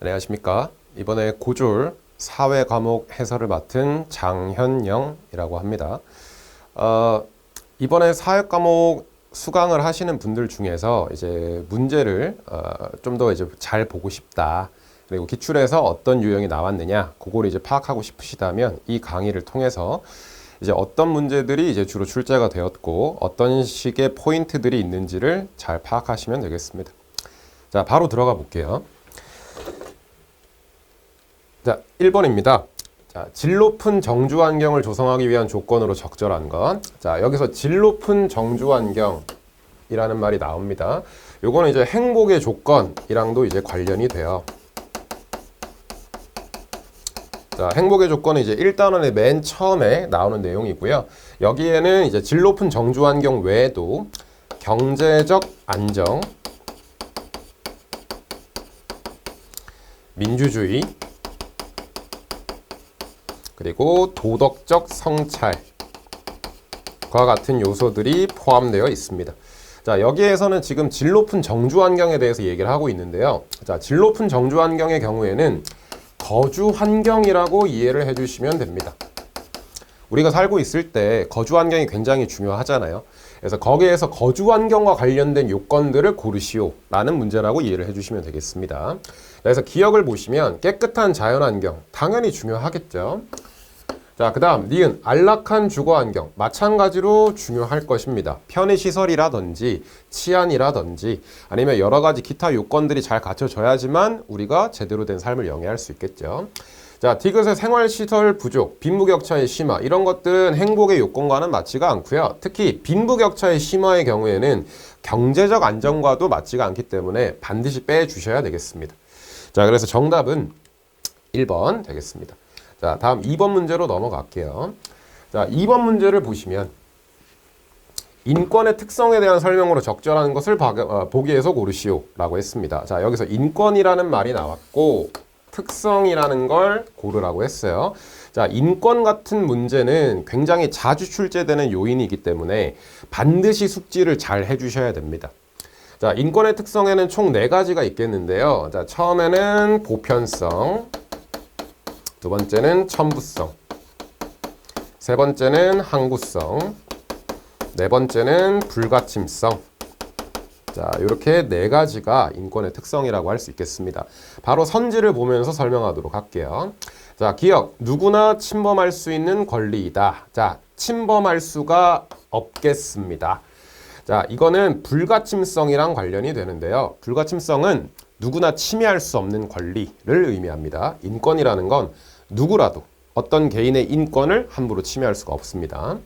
안녕하십니까. 이번에 고졸 사회 과목 해설을 맡은 장현영이라고 합니다. 이번에 사회 과목 수강을 하시는 분들 중에서 이제 문제를 좀 더 이제 잘 보고 싶다. 그리고 기출에서 어떤 유형이 나왔느냐, 그걸 이제 파악하고 싶으시다면 이 강의를 통해서 이제 어떤 문제들이 이제 주로 출제가 되었고 어떤 식의 포인트들이 있는지를 잘 파악하시면 되겠습니다. 자, 바로 들어가 볼게요. 자, 1번입니다. 자, 질 높은 정주 환경을 조성하기 위한 조건으로 적절한 것. 자, 여기서 질 높은 정주 환경이라는 말이 나옵니다. 요거는 이제 행복의 조건이랑도 이제 관련이 돼요. 자, 행복의 조건은 이제 1단원의 맨 처음에 나오는 내용이고요. 여기에는 이제 질 높은 정주 환경 외에도 경제적 안정, 민주주의, 그리고 도덕적 성찰과 같은 요소들이 포함되어 있습니다. 자, 여기에서는 지금 질 높은 정주 환경에 대해서 얘기를 하고 있는데요. 자, 질 높은 정주 환경의 경우에는 거주 환경이라고 이해를 해주시면 됩니다. 우리가 살고 있을 때 거주 환경이 굉장히 중요하잖아요. 그래서 거기에서 거주 환경과 관련된 요건들을 고르시오 라는 문제라고 이해를 해주시면 되겠습니다. 그래서 기억을 보시면 깨끗한 자연환경 당연히 중요하겠죠. 자, 그 다음 니은 안락한 주거환경 마찬가지로 중요할 것입니다. 편의시설이라든지 치안이라든지 아니면 여러가지 기타 요건들이 잘 갖춰져야지만 우리가 제대로 된 삶을 영위할 수 있겠죠. 자, 디귿의 생활시설 부족, 빈부격차의 심화 이런 것들은 행복의 요건과는 맞지가 않고요. 특히 빈부격차의 심화의 경우에는 경제적 안정과도 맞지가 않기 때문에 반드시 빼주셔야 되겠습니다. 자, 그래서 정답은 1번 되겠습니다. 자, 다음 2번 문제로 넘어갈게요. 자, 2번 문제를 보시면 인권의 특성에 대한 설명으로 적절한 것을 보기에서 고르시오 라고 했습니다. 자, 여기서 인권이라는 말이 나왔고 특성이라는 걸 고르라고 했어요. 자, 인권 같은 문제는 굉장히 자주 출제되는 요인이기 때문에 반드시 숙지를 잘 해주셔야 됩니다. 자, 인권의 특성에는 총 4가지가 있겠는데요. 자, 처음에는 보편성, 두 번째는 첨부성, 세 번째는 항구성, 네 번째는 불가침성. 자, 이렇게 4가지가 인권의 특성이라고 할 수 있겠습니다. 바로 선지를 보면서 설명하도록 할게요. 자, 기억, 누구나 침범할 수 있는 권리이다. 자, 침범할 수가 없겠습니다. 자, 이거는 불가침성이랑 관련이 되는데요. 불가침성은 누구나 침해할 수 없는 권리를 의미합니다. 인권이라는 건 누구라도 어떤 개인의 인권을 함부로 침해할 수가 없습니다.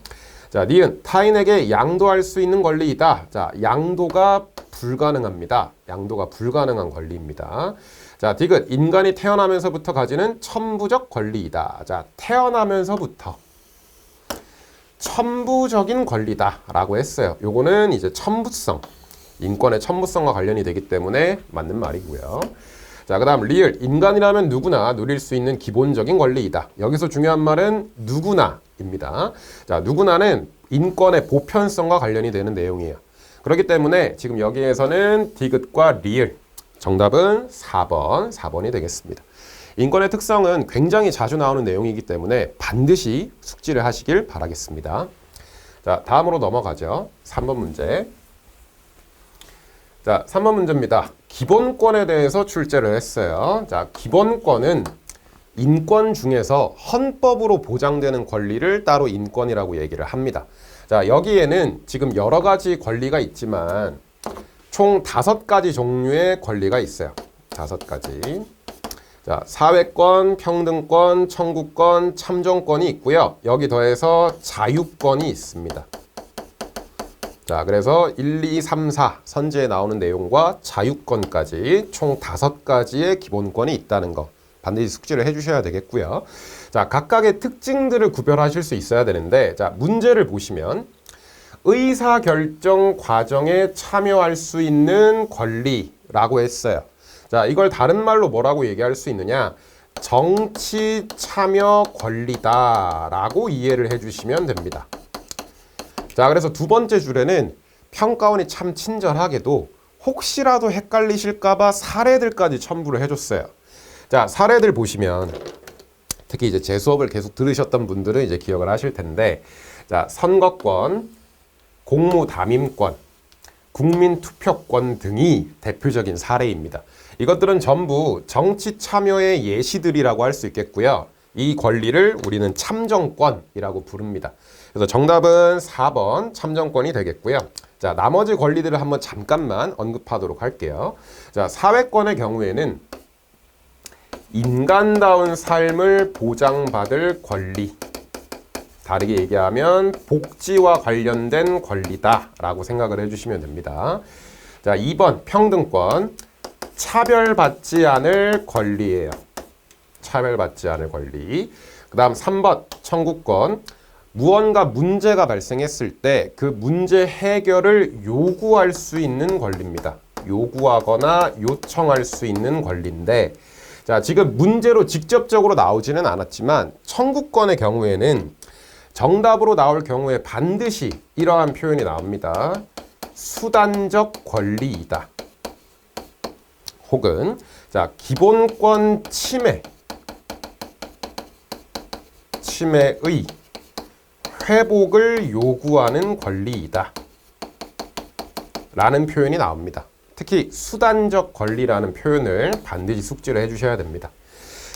자, 니은 타인에게 양도할 수 있는 권리이다. 자, 양도가 불가능합니다. 양도가 불가능한 권리입니다. 자, 디귿 인간이 태어나면서부터 가지는 천부적 권리이다. 자, 태어나면서부터 천부적인 권리다 라고 했어요. 요거는 이제 천부성, 인권의 천부성과 관련이 되기 때문에 맞는 말이고요. 자, 그 다음 리을 인간이라면 누구나 누릴 수 있는 기본적인 권리이다. 여기서 중요한 말은 누구나입니다. 자, 누구나는 인권의 보편성과 관련이 되는 내용이에요. 그렇기 때문에 지금 여기에서는 디귿과 리을 정답은 4번이 되겠습니다. 인권의 특성은 굉장히 자주 나오는 내용이기 때문에 반드시 숙지를 하시길 바라겠습니다. 자, 다음으로 넘어가죠. 3번 문제. 자, 3번 문제입니다. 기본권에 대해서 출제를 했어요. 자, 기본권은 인권 중에서 헌법으로 보장되는 권리를 따로 인권이라고 얘기를 합니다. 자, 여기에는 지금 여러 가지 권리가 있지만 총 5가지 종류의 권리가 있어요. 5가지. 자, 사회권, 평등권, 청구권, 참정권이 있고요. 여기 더해서 자유권이 있습니다. 자, 그래서 1, 2, 3, 4 선지에 나오는 내용과 자유권까지 총 5가지의 기본권이 있다는 거 반드시 숙지를 해주셔야 되겠고요. 자, 각각의 특징들을 구별하실 수 있어야 되는데, 자, 문제를 보시면 의사결정 과정에 참여할 수 있는 권리라고 했어요. 자, 이걸 다른 말로 뭐라고 얘기할 수 있느냐? 정치 참여 권리다라고 이해를 해주시면 됩니다. 자, 그래서 두 번째 줄에는 평가원이 참 친절하게도 혹시라도 헷갈리실까봐 사례들까지 첨부를 해줬어요. 자, 사례들 보시면 특히 이제 제 수업을 계속 들으셨던 분들은 이제 기억을 하실 텐데, 자, 선거권, 공무담임권, 국민투표권 등이 대표적인 사례입니다. 이것들은 전부 정치 참여의 예시들이라고 할 수 있겠고요. 이 권리를 우리는 참정권이라고 부릅니다. 그래서 정답은 4번 참정권이 되겠고요. 자, 나머지 권리들을 한번 잠깐만 언급하도록 할게요. 자, 사회권의 경우에는 인간다운 삶을 보장받을 권리, 다르게 얘기하면 복지와 관련된 권리다라고 생각을 해주시면 됩니다. 자, 2번 평등권, 차별받지 않을 권리예요. 차별받지 않을 권리. 그 다음 3번 청구권, 무언가 문제가 발생했을 때 그 문제 해결을 요구할 수 있는 권리입니다. 요구하거나 요청할 수 있는 권리인데, 자, 지금 문제로 직접적으로 나오지는 않았지만 청구권의 경우에는 정답으로 나올 경우에 반드시 이러한 표현이 나옵니다. 수단적 권리이다. 혹은 자, 기본권 침해의 회복을 요구하는 권리이다. 라는 표현이 나옵니다. 특히 수단적 권리라는 표현을 반드시 숙지를 해주셔야 됩니다.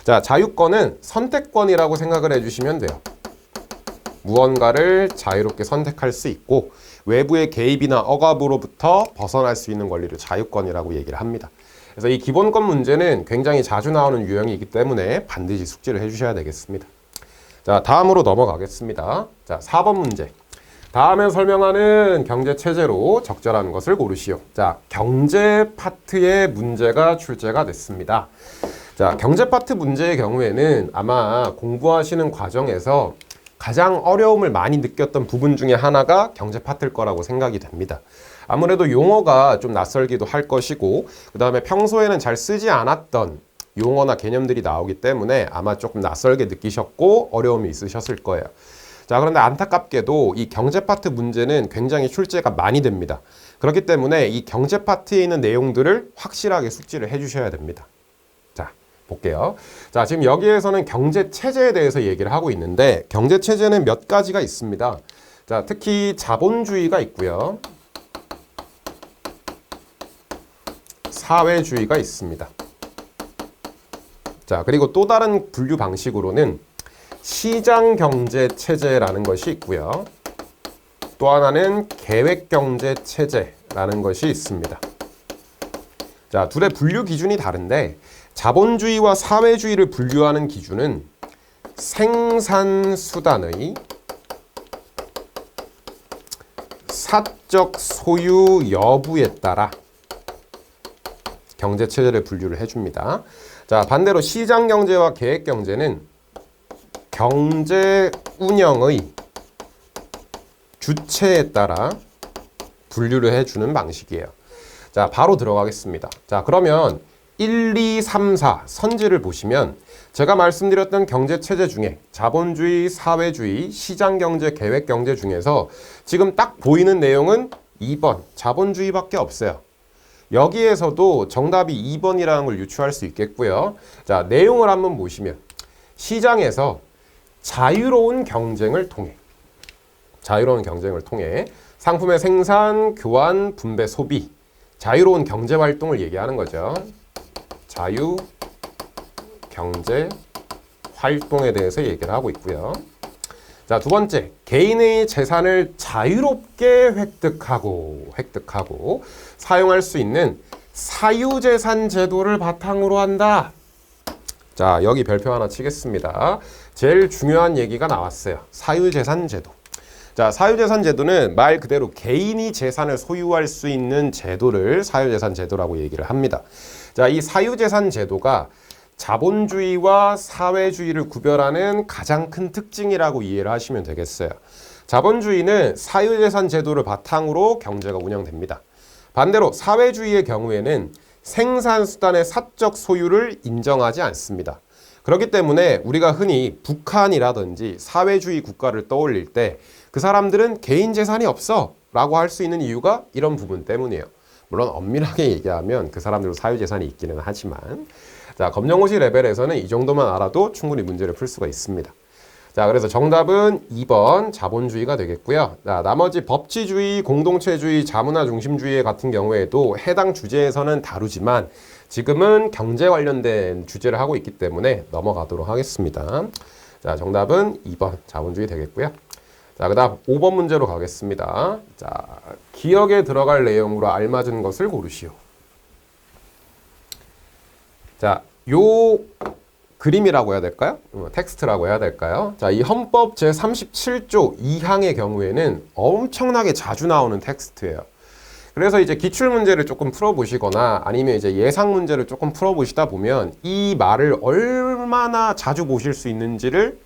자, 자유권은 선택권이라고 생각을 해주시면 돼요. 무언가를 자유롭게 선택할 수 있고 외부의 개입이나 억압으로부터 벗어날 수 있는 권리를 자유권이라고 얘기를 합니다. 그래서 이 기본권 문제는 굉장히 자주 나오는 유형이기 때문에 반드시 숙지를 해주셔야 되겠습니다. 자, 다음으로 넘어가겠습니다. 자, 4번 문제. 다음에 설명하는 경제체제로 적절한 것을 고르시오. 자, 경제 파트의 문제가 출제가 됐습니다. 자, 경제 파트 문제의 경우에는 아마 공부하시는 과정에서 가장 어려움을 많이 느꼈던 부분 중에 하나가 경제 파트일 거라고 생각이 됩니다. 아무래도 용어가 좀 낯설기도 할 것이고, 그 다음에 평소에는 잘 쓰지 않았던 용어나 개념들이 나오기 때문에 아마 조금 낯설게 느끼셨고 어려움이 있으셨을 거예요. 자, 그런데 안타깝게도 이 경제 파트 문제는 굉장히 출제가 많이 됩니다. 그렇기 때문에 이 경제 파트에 있는 내용들을 확실하게 숙지를 해주셔야 됩니다. 자, 볼게요. 자, 지금 여기에서는 경제 체제에 대해서 얘기를 하고 있는데 경제 체제는 몇 가지가 있습니다. 자, 특히 자본주의가 있고요. 사회주의가 있습니다. 자, 그리고 또 다른 분류 방식으로는 시장경제체제라는 것이 있고요. 또 하나는 계획경제체제라는 것이 있습니다. 자, 둘의 분류 기준이 다른데 자본주의와 사회주의를 분류하는 기준은 생산수단의 사적 소유 여부에 따라 경제체제를 분류를 해줍니다. 자, 반대로 시장경제와 계획경제는 경제 운영의 주체에 따라 분류를 해주는 방식이에요. 자, 바로 들어가겠습니다. 자, 그러면 1, 2, 3, 4 선지를 보시면 제가 말씀드렸던 경제체제 중에 자본주의, 사회주의, 시장경제, 계획경제 중에서 지금 딱 보이는 내용은 2번 자본주의밖에 없어요. 여기에서도 정답이 2번이라는 걸 유추할 수 있겠고요. 자, 내용을 한번 보시면 시장에서 자유로운 경쟁을 통해 상품의 생산, 교환, 분배, 소비, 자유로운 경제 활동을 얘기하는 거죠. 자유 경제 활동에 대해서 얘기를 하고 있고요. 자, 두 번째, 개인의 재산을 자유롭게 획득하고 사용할 수 있는 사유재산 제도를 바탕으로 한다. 자, 여기 별표 하나 치겠습니다. 제일 중요한 얘기가 나왔어요. 사유재산 제도. 자, 사유재산 제도는 말 그대로 개인이 재산을 소유할 수 있는 제도를 사유재산 제도라고 얘기를 합니다. 자, 이 사유재산 제도가 자본주의와 사회주의를 구별하는 가장 큰 특징이라고 이해를 하시면 되겠어요. 자본주의는 사유재산 제도를 바탕으로 경제가 운영됩니다. 반대로 사회주의의 경우에는 생산수단의 사적 소유를 인정하지 않습니다. 그렇기 때문에 우리가 흔히 북한이라든지 사회주의 국가를 떠올릴 때 그 사람들은 개인 재산이 없어 라고 할 수 있는 이유가 이런 부분 때문이에요. 물론 엄밀하게 얘기하면 그 사람들도 사유재산이 있기는 하지만, 자, 검정고시 레벨에서는 이 정도만 알아도 충분히 문제를 풀 수가 있습니다. 자, 그래서 정답은 2번 자본주의가 되겠고요. 자, 나머지 법치주의, 공동체주의, 자문화 중심주의 같은 경우에도 해당 주제에서는 다루지만 지금은 경제 관련된 주제를 하고 있기 때문에 넘어가도록 하겠습니다. 자, 정답은 2번 자본주의 되겠고요. 자, 그 다음 5번 문제로 가겠습니다. 자, 기억에 들어갈 내용으로 알맞은 것을 고르시오. 자, 요 그림이라고 해야 될까요? 텍스트라고 해야 될까요? 자, 이 헌법 제37조 2항의 경우에는 엄청나게 자주 나오는 텍스트예요. 그래서 이제 기출문제를 조금 풀어보시거나 아니면 이제 예상 문제를 조금 풀어보시다 보면 이 말을 얼마나 자주 보실 수 있는지를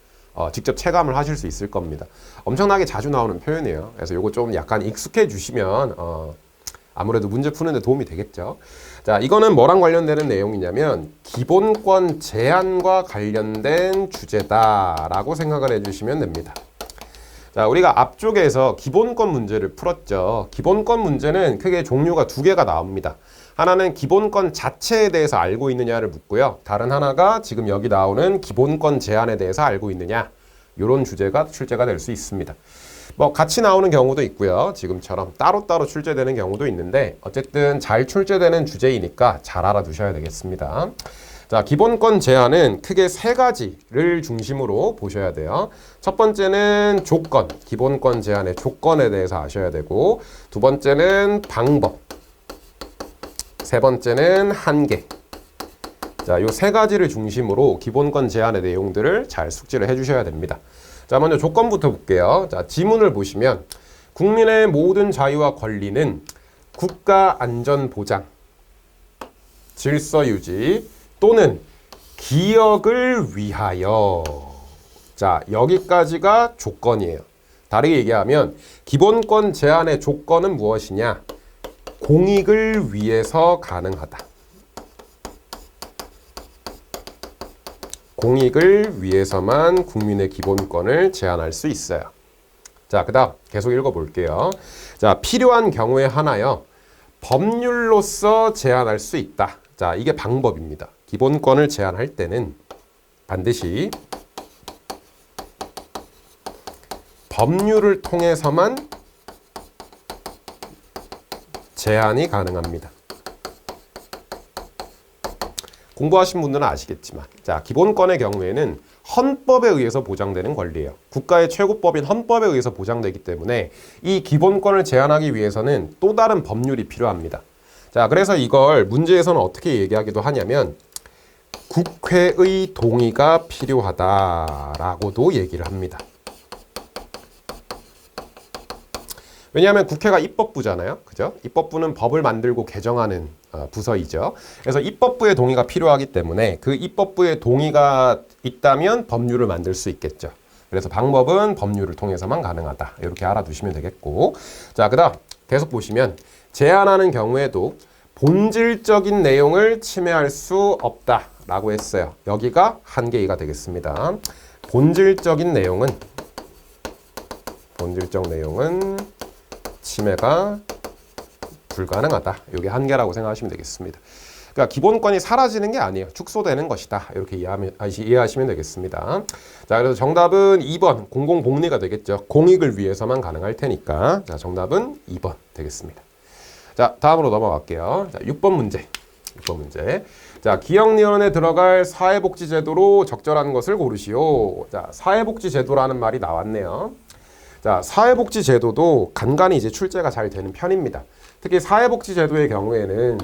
직접 체감을 하실 수 있을 겁니다. 엄청나게 자주 나오는 표현이에요. 그래서 요거 좀 약간 익숙해 주시면 아무래도 문제 푸는데 도움이 되겠죠. 자, 이거는 뭐랑 관련되는 내용이냐면 기본권 제한과 관련된 주제다라고 생각을 해주시면 됩니다. 자, 우리가 앞쪽에서 기본권 문제를 풀었죠. 기본권 문제는 크게 종류가 두 개가 나옵니다. 하나는 기본권 자체에 대해서 알고 있느냐를 묻고요. 다른 하나가 지금 여기 나오는 기본권 제한에 대해서 알고 있느냐, 이런 주제가 출제가 될 수 있습니다. 뭐 같이 나오는 경우도 있고요. 지금처럼 따로따로 출제되는 경우도 있는데 어쨌든 잘 출제되는 주제이니까 잘 알아두셔야 되겠습니다. 자, 기본권 제한은 크게 세 가지를 중심으로 보셔야 돼요. 첫 번째는 조건, 기본권 제한의 조건에 대해서 아셔야 되고, 두 번째는 방법, 세 번째는 한계. 자, 요 세 가지를 중심으로 기본권 제한의 내용들을 잘 숙지를 해주셔야 됩니다. 자, 먼저 조건부터 볼게요. 자, 지문을 보시면 국민의 모든 자유와 권리는 국가 안전 보장, 질서 유지 또는 기억을 위하여. 자, 여기까지가 조건이에요. 다르게 얘기하면 기본권 제한의 조건은 무엇이냐? 공익을 위해서 가능하다. 공익을 위해서만 국민의 기본권을 제한할 수 있어요. 자, 그 다음 계속 읽어볼게요. 자, 필요한 경우에 하나여 법률로서 제한할 수 있다. 자, 이게 방법입니다. 기본권을 제한할 때는 반드시 법률을 통해서만 제한이 가능합니다. 공부하신 분들은 아시겠지만, 자, 기본권의 경우에는 헌법에 의해서 보장되는 권리예요. 국가의 최고법인 헌법에 의해서 보장되기 때문에 이 기본권을 제한하기 위해서는 또 다른 법률이 필요합니다. 자, 그래서 이걸 문제에서는 어떻게 얘기하기도 하냐면 국회의 동의가 필요하다라고도 얘기를 합니다. 왜냐하면 국회가 입법부잖아요. 그죠? 입법부는 법을 만들고 개정하는 부서이죠. 그래서 입법부의 동의가 필요하기 때문에 그 입법부의 동의가 있다면 법률을 만들 수 있겠죠. 그래서 방법은 법률을 통해서만 가능하다. 이렇게 알아두시면 되겠고. 자, 그 다음 계속 보시면 제한하는 경우에도 본질적인 내용을 침해할 수 없다라고 했어요. 여기가 한계가 되겠습니다. 본질적 내용은 침해가 불가능하다. 이게 한계라고 생각하시면 되겠습니다. 그러니까 기본권이 사라지는 게 아니에요. 축소되는 것이다. 이렇게 이해하시면 되겠습니다. 자, 그래서 정답은 2번 공공복리가 되겠죠. 공익을 위해서만 가능할 테니까. 자, 정답은 2번 되겠습니다. 자, 다음으로 넘어갈게요. 자, 6번 문제. 자, 기억리언에 들어갈 사회복지제도로 적절한 것을 고르시오. 자, 사회복지제도라는 말이 나왔네요. 자, 사회복지제도도 간간히 이제 출제가 잘 되는 편입니다. 특히 사회복지제도의 경우에는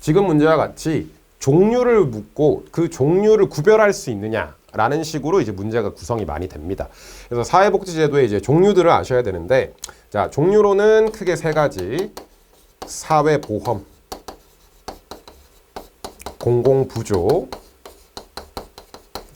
지금 문제와 같이 종류를 묻고 그 종류를 구별할 수 있느냐라는 식으로 이제 문제가 구성이 많이 됩니다. 그래서 사회복지제도의 이제 종류들을 아셔야 되는데, 자, 종류로는 크게 세 가지: 사회보험, 공공부조,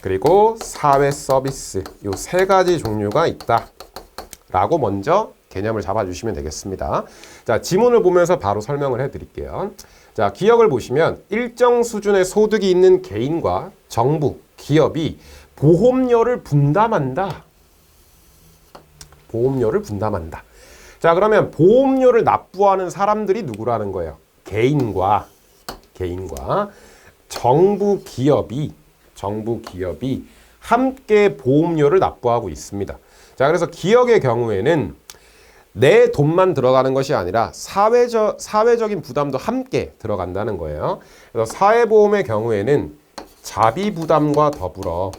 그리고 사회서비스, 이 세 가지 종류가 있다라고 먼저 개념을 잡아주시면 되겠습니다. 자, 지문을 보면서 바로 설명을 해드릴게요. 자, 기억을 보시면 일정 수준의 소득이 있는 개인과 정부, 기업이 보험료를 분담한다. 자, 그러면 보험료를 납부하는 사람들이 누구라는 거예요? 개인과 정부 기업이 함께 보험료를 납부하고 있습니다. 자, 그래서 기업의 경우에는 내 돈만 들어가는 것이 아니라 사회적인 부담도 함께 들어간다는 거예요. 그래서 사회보험의 경우에는 자비 부담과 더불어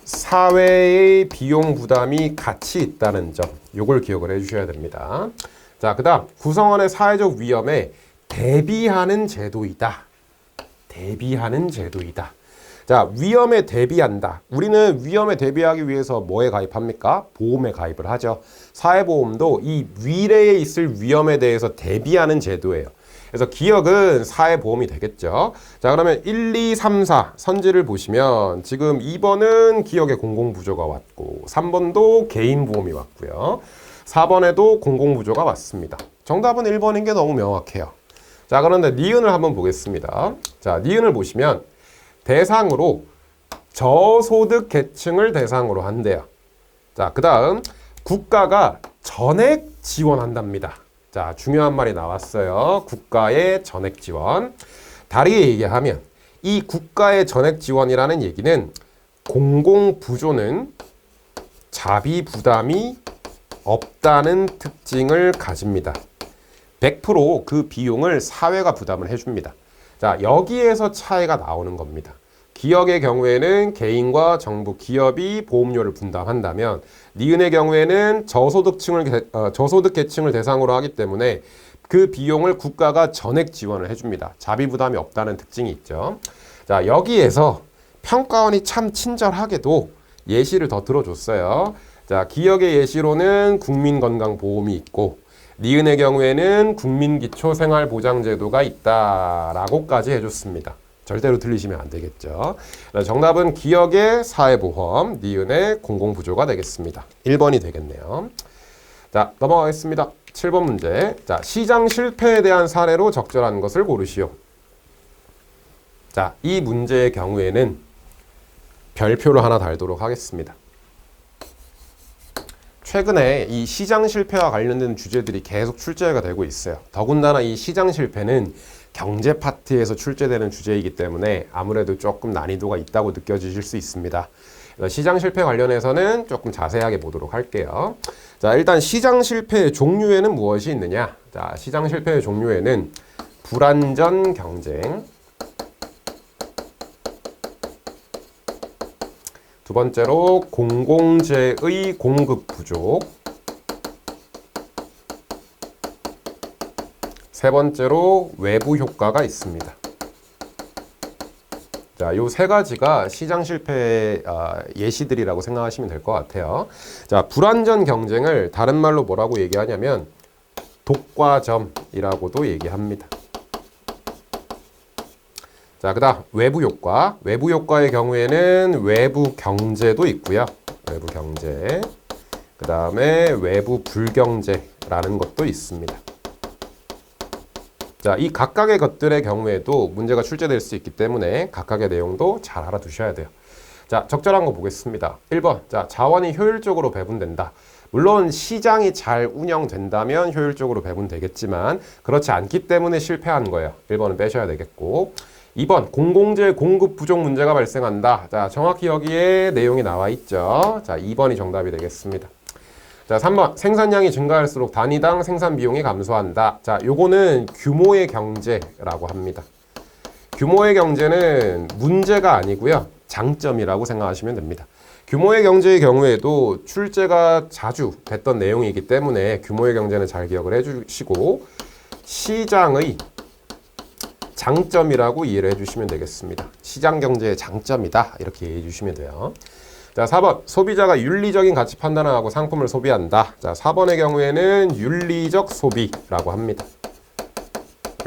사회의 비용 부담이 같이 있다는 점, 요걸 기억을 해주셔야 됩니다. 자, 그 다음 구성원의 사회적 위험에 대비하는 제도이다. 자, 위험에 대비한다. 우리는 위험에 대비하기 위해서 뭐에 가입합니까? 보험에 가입을 하죠. 사회보험도 이 미래에 있을 위험에 대해서 대비하는 제도예요. 그래서 기억은 사회보험이 되겠죠. 자, 그러면 1, 2, 3, 4 선지를 보시면 지금 2번은 기억의 공공부조가 왔고 3번도 개인보험이 왔고요. 4번에도 공공부조가 왔습니다. 정답은 1번인 게 너무 명확해요. 자, 그런데 니은을 한번 보겠습니다. 자, 니은을 보시면 대상으로 저소득 계층을 대상으로 한대요. 자, 그 다음 국가가 전액 지원한답니다. 자, 중요한 말이 나왔어요. 국가의 전액 지원. 다르게 얘기하면 이 국가의 전액 지원이라는 얘기는 공공부조는 자비 부담이 없다는 특징을 가집니다. 100% 그 비용을 사회가 부담을 해줍니다. 자, 여기에서 차이가 나오는 겁니다. 기업의 경우에는 개인과 정부, 기업이 보험료를 분담한다면 니은의 경우에는 저소득 계층을 대상으로 하기 때문에 그 비용을 국가가 전액 지원을 해줍니다. 자비 부담이 없다는 특징이 있죠. 자, 여기에서 평가원이 참 친절하게도 예시를 더 들어줬어요. 자, 기억의 예시로는 국민건강보험이 있고 니은의 경우에는 국민기초생활보장제도가 있다라고까지 해줬습니다. 절대로 틀리시면 안 되겠죠. 정답은 기억의 사회보험, 니은의 공공부조가 되겠습니다. 1번이 되겠네요. 자, 넘어가겠습니다. 7번 문제. 자, 시장 실패에 대한 사례로 적절한 것을 고르시오. 자, 이 문제의 경우에는 별표를 하나 달도록 하겠습니다. 최근에 이 시장 실패와 관련된 주제들이 계속 출제가 되고 있어요. 더군다나 이 시장 실패는 경제 파트에서 출제되는 주제이기 때문에 아무래도 조금 난이도가 있다고 느껴지실 수 있습니다. 시장 실패 관련해서는 조금 자세하게 보도록 할게요. 자, 일단 시장 실패의 종류에는 무엇이 있느냐? 자, 시장 실패의 종류에는 불완전 경쟁, 두 번째로 공공재의 공급 부족, 세 번째로 외부 효과가 있습니다. 자, 요 세 가지가 시장 실패의 예시들이라고 생각하시면 될 것 같아요. 자, 불완전 경쟁을 다른 말로 뭐라고 얘기하냐면 독과점이라고도 얘기합니다. 자, 그 다음 외부 효과. 외부 효과의 경우에는 외부 경제도 있고요. 외부 경제. 그 다음에 외부 불경제라는 것도 있습니다. 자, 이 각각의 것들의 경우에도 문제가 출제될 수 있기 때문에 각각의 내용도 잘 알아두셔야 돼요. 자, 적절한 거 보겠습니다. 1번. 자, 자원이 효율적으로 배분된다. 물론 시장이 잘 운영된다면 효율적으로 배분되겠지만 그렇지 않기 때문에 실패한 거예요. 1번은 빼셔야 되겠고. 2번. 공공재 공급 부족 문제가 발생한다. 자, 정확히 여기에 내용이 나와 있죠. 자, 2번이 정답이 되겠습니다. 자, 3번. 생산량이 증가할수록 단위당 생산 비용이 감소한다. 자, 요거는 규모의 경제라고 합니다. 규모의 경제는 문제가 아니고요. 장점이라고 생각하시면 됩니다. 규모의 경제의 경우에도 출제가 자주 됐던 내용이기 때문에 규모의 경제는 잘 기억을 해주시고 시장의 장점이라고 이해를 해주시면 되겠습니다. 시장 경제의 장점이다. 이렇게 이해해 주시면 돼요. 자, 4번. 소비자가 윤리적인 가치 판단을 하고 상품을 소비한다. 자, 4번의 경우에는 윤리적 소비라고 합니다.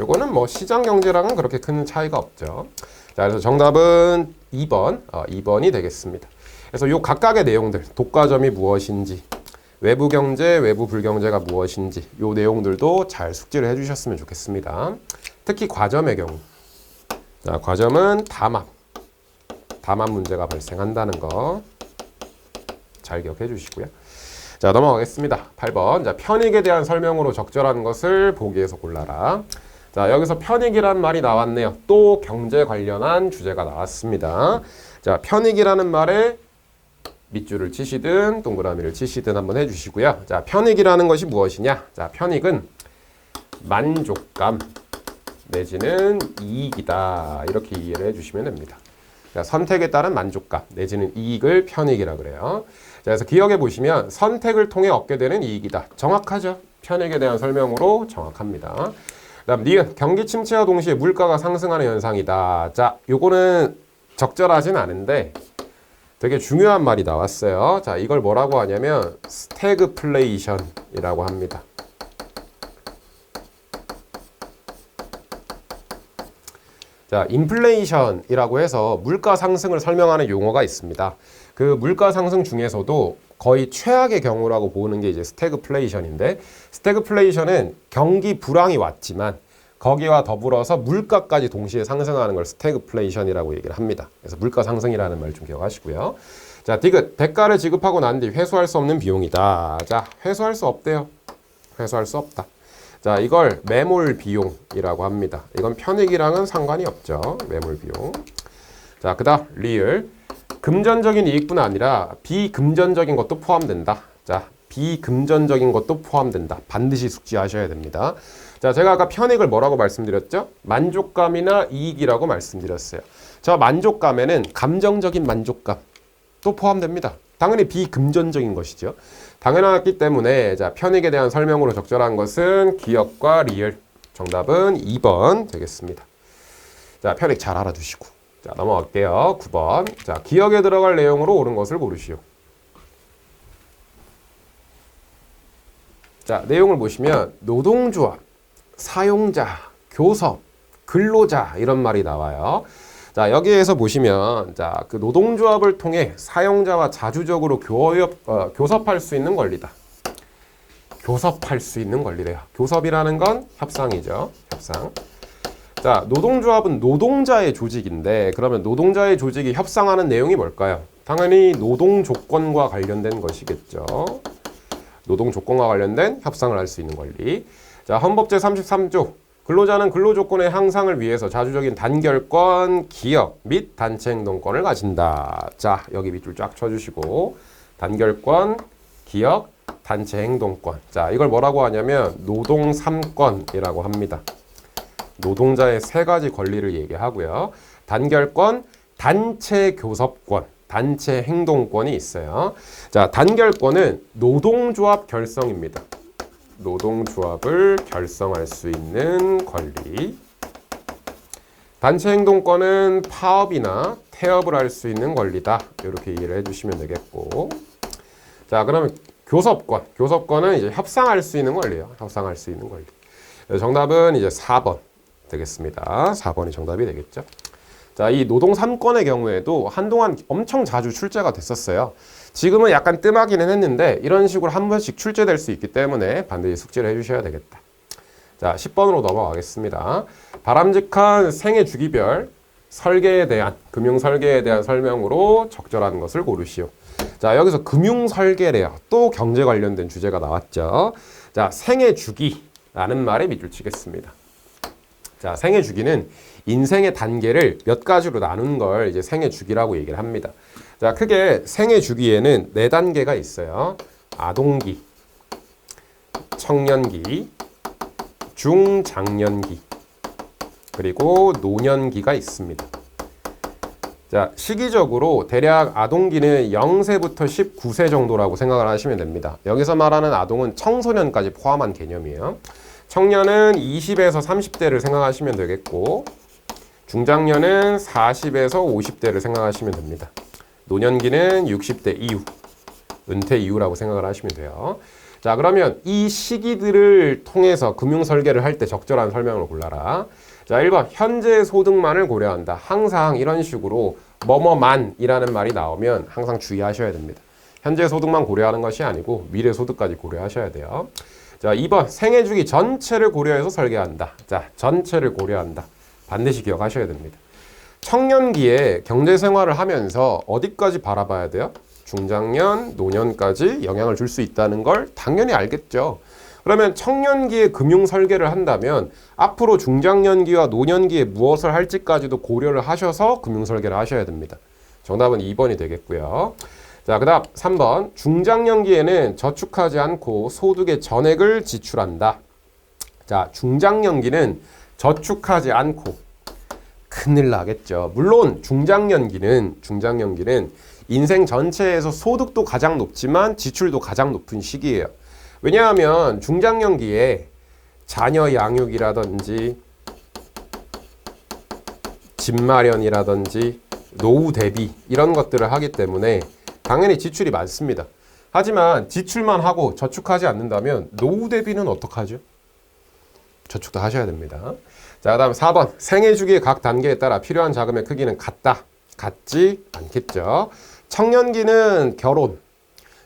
요거는 뭐 시장 경제랑은 그렇게 큰 차이가 없죠. 자, 그래서 정답은 2번이 되겠습니다. 그래서 요 각각의 내용들, 독과점이 무엇인지, 외부 경제, 외부 불경제가 무엇인지 요 내용들도 잘 숙지를 해주셨으면 좋겠습니다. 특히 과점의 경우. 자, 과점은 담합 문제가 발생한다는 거 잘 기억해 주시고요. 자, 넘어가겠습니다. 8번. 자, 편익에 대한 설명으로 적절한 것을 보기에서 골라라. 자, 여기서 편익이라는 말이 나왔네요. 또 경제 관련한 주제가 나왔습니다. 자, 편익이라는 말에 밑줄을 치시든 동그라미를 치시든 한번 해주시고요. 자, 편익이라는 것이 무엇이냐? 자, 편익은 만족감 내지는 이익이다. 이렇게 이해를 해주시면 됩니다. 자, 선택에 따른 만족감 내지는 이익을 편익이라 그래요. 자, 그래서 기억해 보시면 선택을 통해 얻게 되는 이익이다. 정확하죠? 편익에 대한 설명으로 정확합니다. 그다음 니은 경기 침체와 동시에 물가가 상승하는 현상이다. 자, 요거는 적절하진 않은데 되게 중요한 말이 나왔어요. 자, 이걸 뭐라고 하냐면 스태그플레이션이라고 합니다. 자, 인플레이션이라고 해서 물가 상승을 설명하는 용어가 있습니다. 그 물가 상승 중에서도 거의 최악의 경우라고 보는 게 이제 스태그플레이션인데, 스태그플레이션은 경기 불황이 왔지만 거기와 더불어서 물가까지 동시에 상승하는 걸 스태그플레이션이라고 얘기를 합니다. 그래서 물가 상승이라는 말 좀 기억하시고요. 자, 디귿 대가를 지급하고 난 뒤 회수할 수 없는 비용이다. 자, 회수할 수 없대요. 회수할 수 없다. 자, 이걸 매몰 비용이라고 합니다. 이건 편익이랑은 상관이 없죠. 매몰 비용. 자, 그다음 리을 금전적인 이익뿐 아니라 비금전적인 것도 포함된다. 자, 비금전적인 것도 포함된다. 반드시 숙지하셔야 됩니다. 자, 제가 아까 편익을 뭐라고 말씀드렸죠? 만족감이나 이익이라고 말씀드렸어요. 저 만족감에는 감정적인 만족감 또 포함됩니다. 당연히 비금전적인 것이죠. 당연하기 때문에 자, 편익에 대한 설명으로 적절한 것은 기억과 리을. 정답은 2번 되겠습니다. 자, 편익 잘 알아두시고. 자, 넘어갈게요. 9번. 자, 기억에 들어갈 내용으로 옳은 것을 고르시오. 자, 내용을 보시면 노동조합, 사용자, 교섭, 근로자 이런 말이 나와요. 자, 여기에서 보시면 자, 그 노동조합을 통해 사용자와 자주적으로 교섭할 수 있는 권리다. 교섭할 수 있는 권리래요. 교섭이라는 건 협상이죠. 협상. 자, 노동조합은 노동자의 조직인데 그러면 노동자의 조직이 협상하는 내용이 뭘까요? 당연히 노동조건과 관련된 것이겠죠. 노동조건과 관련된 협상을 할 수 있는 권리. 자, 헌법 제33조 근로자는 근로조건의 향상을 위해서 자주적인 단결권, 기업 및 단체 행동권을 가진다. 자, 여기 밑줄 쫙 쳐주시고 단결권, 기업, 단체 행동권. 자, 이걸 뭐라고 하냐면 노동 3권이라고 합니다. 노동자의 세 가지 권리를 얘기하고요. 단결권, 단체 교섭권, 단체 행동권이 있어요. 자, 단결권은 노동조합 결성입니다. 노동조합을 결성할 수 있는 권리. 단체 행동권은 파업이나 태업을 할 수 있는 권리다. 이렇게 이해를 해주시면 되겠고. 자, 그러면 교섭권. 교섭권은 이제 협상할 수 있는 권리예요. 협상할 수 있는 권리. 정답은 이제 4번 되겠습니다. 4번이 정답이 되겠죠. 자, 이 노동 3권의 경우에도 한동안 엄청 자주 출제가 됐었어요. 지금은 약간 뜸하기는 했는데 이런 식으로 한 번씩 출제될 수 있기 때문에 반드시 숙지를 해주셔야 되겠다. 자, 10번으로 넘어가겠습니다. 바람직한 생애 주기별 설계에 대한, 금융 설계에 대한 설명으로 적절한 것을 고르시오. 자, 여기서 금융 설계래요. 또 경제 관련된 주제가 나왔죠. 자, 생애 주기라는 말에 밑줄 치겠습니다. 자, 생애 주기는 인생의 단계를 몇 가지로 나눈 걸 이제 생애 주기라고 얘기를 합니다. 자, 크게 생애 주기에는 4단계가 있어요. 아동기, 청년기, 중장년기, 그리고 노년기가 있습니다. 자, 시기적으로 대략 아동기는 0세부터 19세 정도라고 생각을 하시면 됩니다. 여기서 말하는 아동은 청소년까지 포함한 개념이에요. 청년은 20에서 30대를 생각하시면 되겠고 중장년은 40에서 50대를 생각하시면 됩니다. 노년기는 60대 이후, 은퇴 이후라고 생각을 하시면 돼요. 자, 그러면 이 시기들을 통해서 금융 설계를 할 때 적절한 설명을 골라라. 자, 1번 현재 소득만을 고려한다. 항상 이런 식으로 뭐뭐만이라는 말이 나오면 항상 주의하셔야 됩니다. 현재 소득만 고려하는 것이 아니고 미래 소득까지 고려하셔야 돼요. 자, 2번 생애 주기 전체를 고려해서 설계한다. 자, 전체를 고려한다. 반드시 기억하셔야 됩니다. 청년기에 경제 생활을 하면서 어디까지 바라봐야 돼요? 중장년, 노년까지 영향을 줄 수 있다는 걸 당연히 알겠죠. 그러면 청년기에 금융 설계를 한다면 앞으로 중장년기와 노년기에 무엇을 할지까지도 고려를 하셔서 금융 설계를 하셔야 됩니다. 정답은 2번이 되겠고요. 자, 그 다음 3번. 중장년기에는 저축하지 않고 소득의 전액을 지출한다. 자, 중장년기는 저축하지 않고 큰일 나겠죠. 물론 중장년기는 인생 전체에서 소득도 가장 높지만 지출도 가장 높은 시기예요. 왜냐하면 중장년기에 자녀 양육이라든지 집 마련이라든지 노후 대비 이런 것들을 하기 때문에 당연히 지출이 많습니다. 하지만 지출만 하고 저축하지 않는다면 노후 대비는 어떡하죠? 저축도 하셔야 됩니다. 자, 그 다음 4번. 생애 주기의 각 단계에 따라 필요한 자금의 크기는 같지 않겠죠. 청년기는 결혼,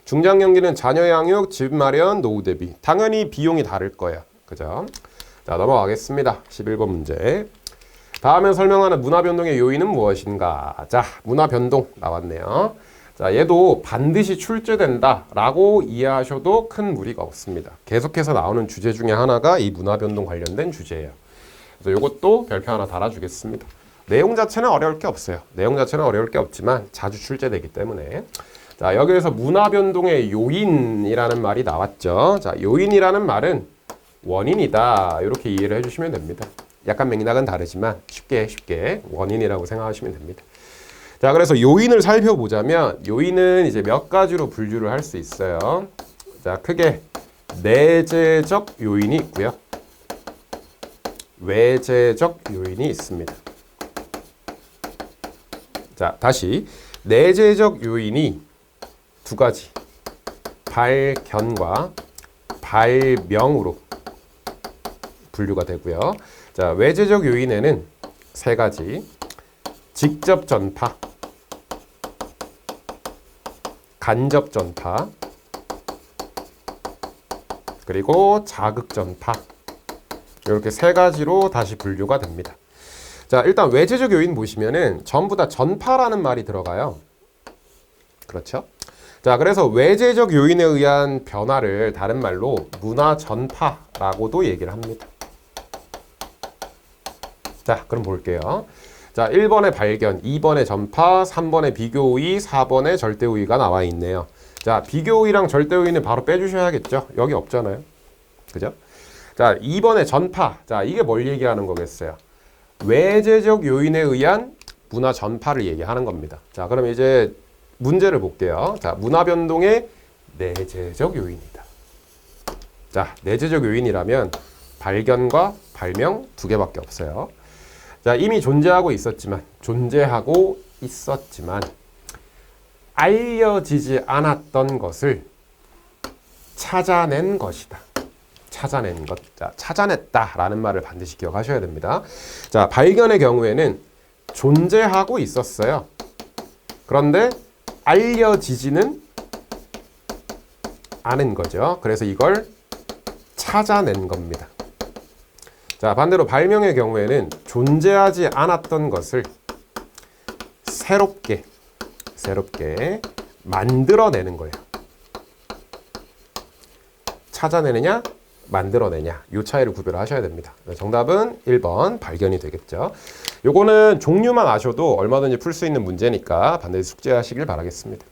중장년기는 자녀 양육, 집 마련, 노후 대비. 당연히 비용이 다를 거예요. 그죠? 자, 넘어가겠습니다. 11번 문제. 다음에 설명하는 문화 변동의 요인은 무엇인가? 자, 문화 변동 나왔네요. 자, 얘도 반드시 출제된다 라고 이해하셔도 큰 무리가 없습니다. 계속해서 나오는 주제 중에 하나가 이 문화 변동 관련된 주제예요. 그래서 이것도 별표 하나 달아주겠습니다. 내용 자체는 어려울 게 없어요. 내용 자체는 어려울 게 없지만 자주 출제되기 때문에. 자, 여기에서 문화 변동의 요인이라는 말이 나왔죠. 자, 요인이라는 말은 원인이다. 이렇게 이해를 해주시면 됩니다. 약간 맥락은 다르지만 쉽게 원인이라고 생각하시면 됩니다. 자, 그래서 요인을 살펴보자면 요인은 이제 몇 가지로 분류를 할 수 있어요. 자, 크게 내재적 요인이 있고요. 외재적 요인이 있습니다. 자, 다시 내재적 요인이 두 가지. 발견과 발명으로 분류가 되고요. 자, 외재적 요인에는 세 가지. 직접 전파, 간접 전파, 그리고 자극 전파. 이렇게 세 가지로 다시 분류가 됩니다. 자, 일단 외재적 요인 보시면은 전부 다 전파라는 말이 들어가요. 그렇죠? 자, 그래서 외재적 요인에 의한 변화를 다른 말로 문화 전파라고도 얘기를 합니다. 자, 그럼 볼게요. 자, 1번의 발견, 2번의 전파, 3번의 비교우의, 4번의 절대우의가 나와 있네요. 자, 비교우의랑 절대우의는 바로 빼주셔야겠죠? 여기 없잖아요. 그죠? 자, 2번의 전파. 자, 이게 뭘 얘기하는 거겠어요? 외재적 요인에 의한 문화 전파를 얘기하는 겁니다. 자, 그럼 이제 문제를 볼게요. 자, 문화 변동의 내재적 요인이다. 자, 내재적 요인이라면 발견과 발명 두 개밖에 없어요. 자, 이미 존재하고 있었지만 알려지지 않았던 것을 찾아낸 것이다. 찾아낸 것. 자, 찾아냈다라는 말을 반드시 기억하셔야 됩니다. 자, 발견의 경우에는 존재하고 있었어요. 그런데 알려지지는 않은 거죠. 그래서 이걸 찾아낸 겁니다. 자, 반대로 발명의 경우에는 존재하지 않았던 것을 새롭게 만들어내는 거예요. 찾아내느냐, 만들어내냐, 이 차이를 구별을 하셔야 됩니다. 정답은 1번 발견이 되겠죠. 요거는 종류만 아셔도 얼마든지 풀 수 있는 문제니까 반드시 숙제하시길 바라겠습니다.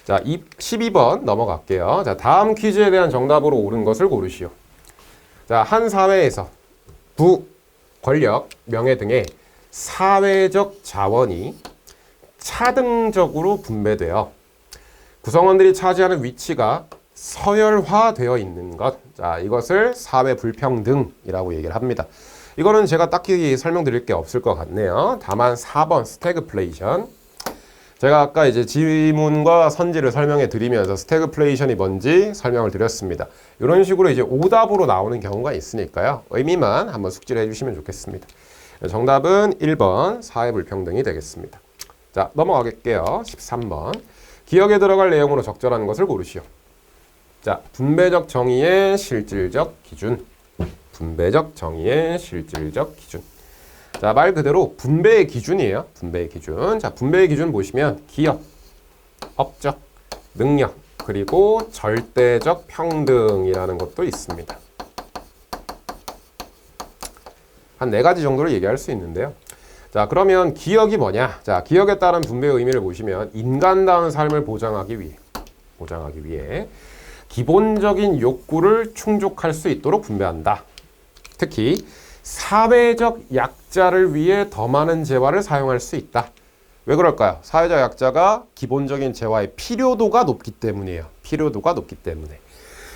자, 12번 넘어갈게요. 자, 다음 퀴즈에 대한 정답으로 옳은 것을 고르시오. 자, 한 사회에서 부, 권력, 명예 등의 사회적 자원이 차등적으로 분배되어 구성원들이 차지하는 위치가 서열화되어 있는 것. 자, 이것을 사회 불평등이라고 얘기를 합니다. 이거는 제가 딱히 설명드릴 게 없을 것 같네요. 다만 4번 스태그플레이션. 제가 아까 이제 지문과 선지를 설명해 드리면서 스태그플레이션이 뭔지 설명을 드렸습니다. 이런 식으로 이제 오답으로 나오는 경우가 있으니까요. 의미만 한번 숙지를 해주시면 좋겠습니다. 정답은 1번 사회 불평등이 되겠습니다. 자, 넘어가겠게요. 13번. 기억에 들어갈 내용으로 적절한 것을 고르시오. 자, 분배적 정의의 실질적 기준. 분배적 정의의 실질적 기준. 자, 말 그대로 분배의 기준이에요. 분배의 기준. 자, 분배의 기준 보시면 기업, 업적, 능력, 그리고 절대적 평등이라는 것도 있습니다. 한 4가지 정도를 얘기할 수 있는데요. 자, 그러면 기억이 뭐냐? 자, 기억에 따른 분배의 의미를 보시면 인간다운 삶을 보장하기 위해 기본적인 욕구를 충족할 수 있도록 분배한다. 특히 사회적 약자를 위해 더 많은 재화를 사용할 수 있다. 왜 그럴까요? 사회적 약자가 기본적인 재화의 필요도가 높기 때문이에요. 필요도가 높기 때문에.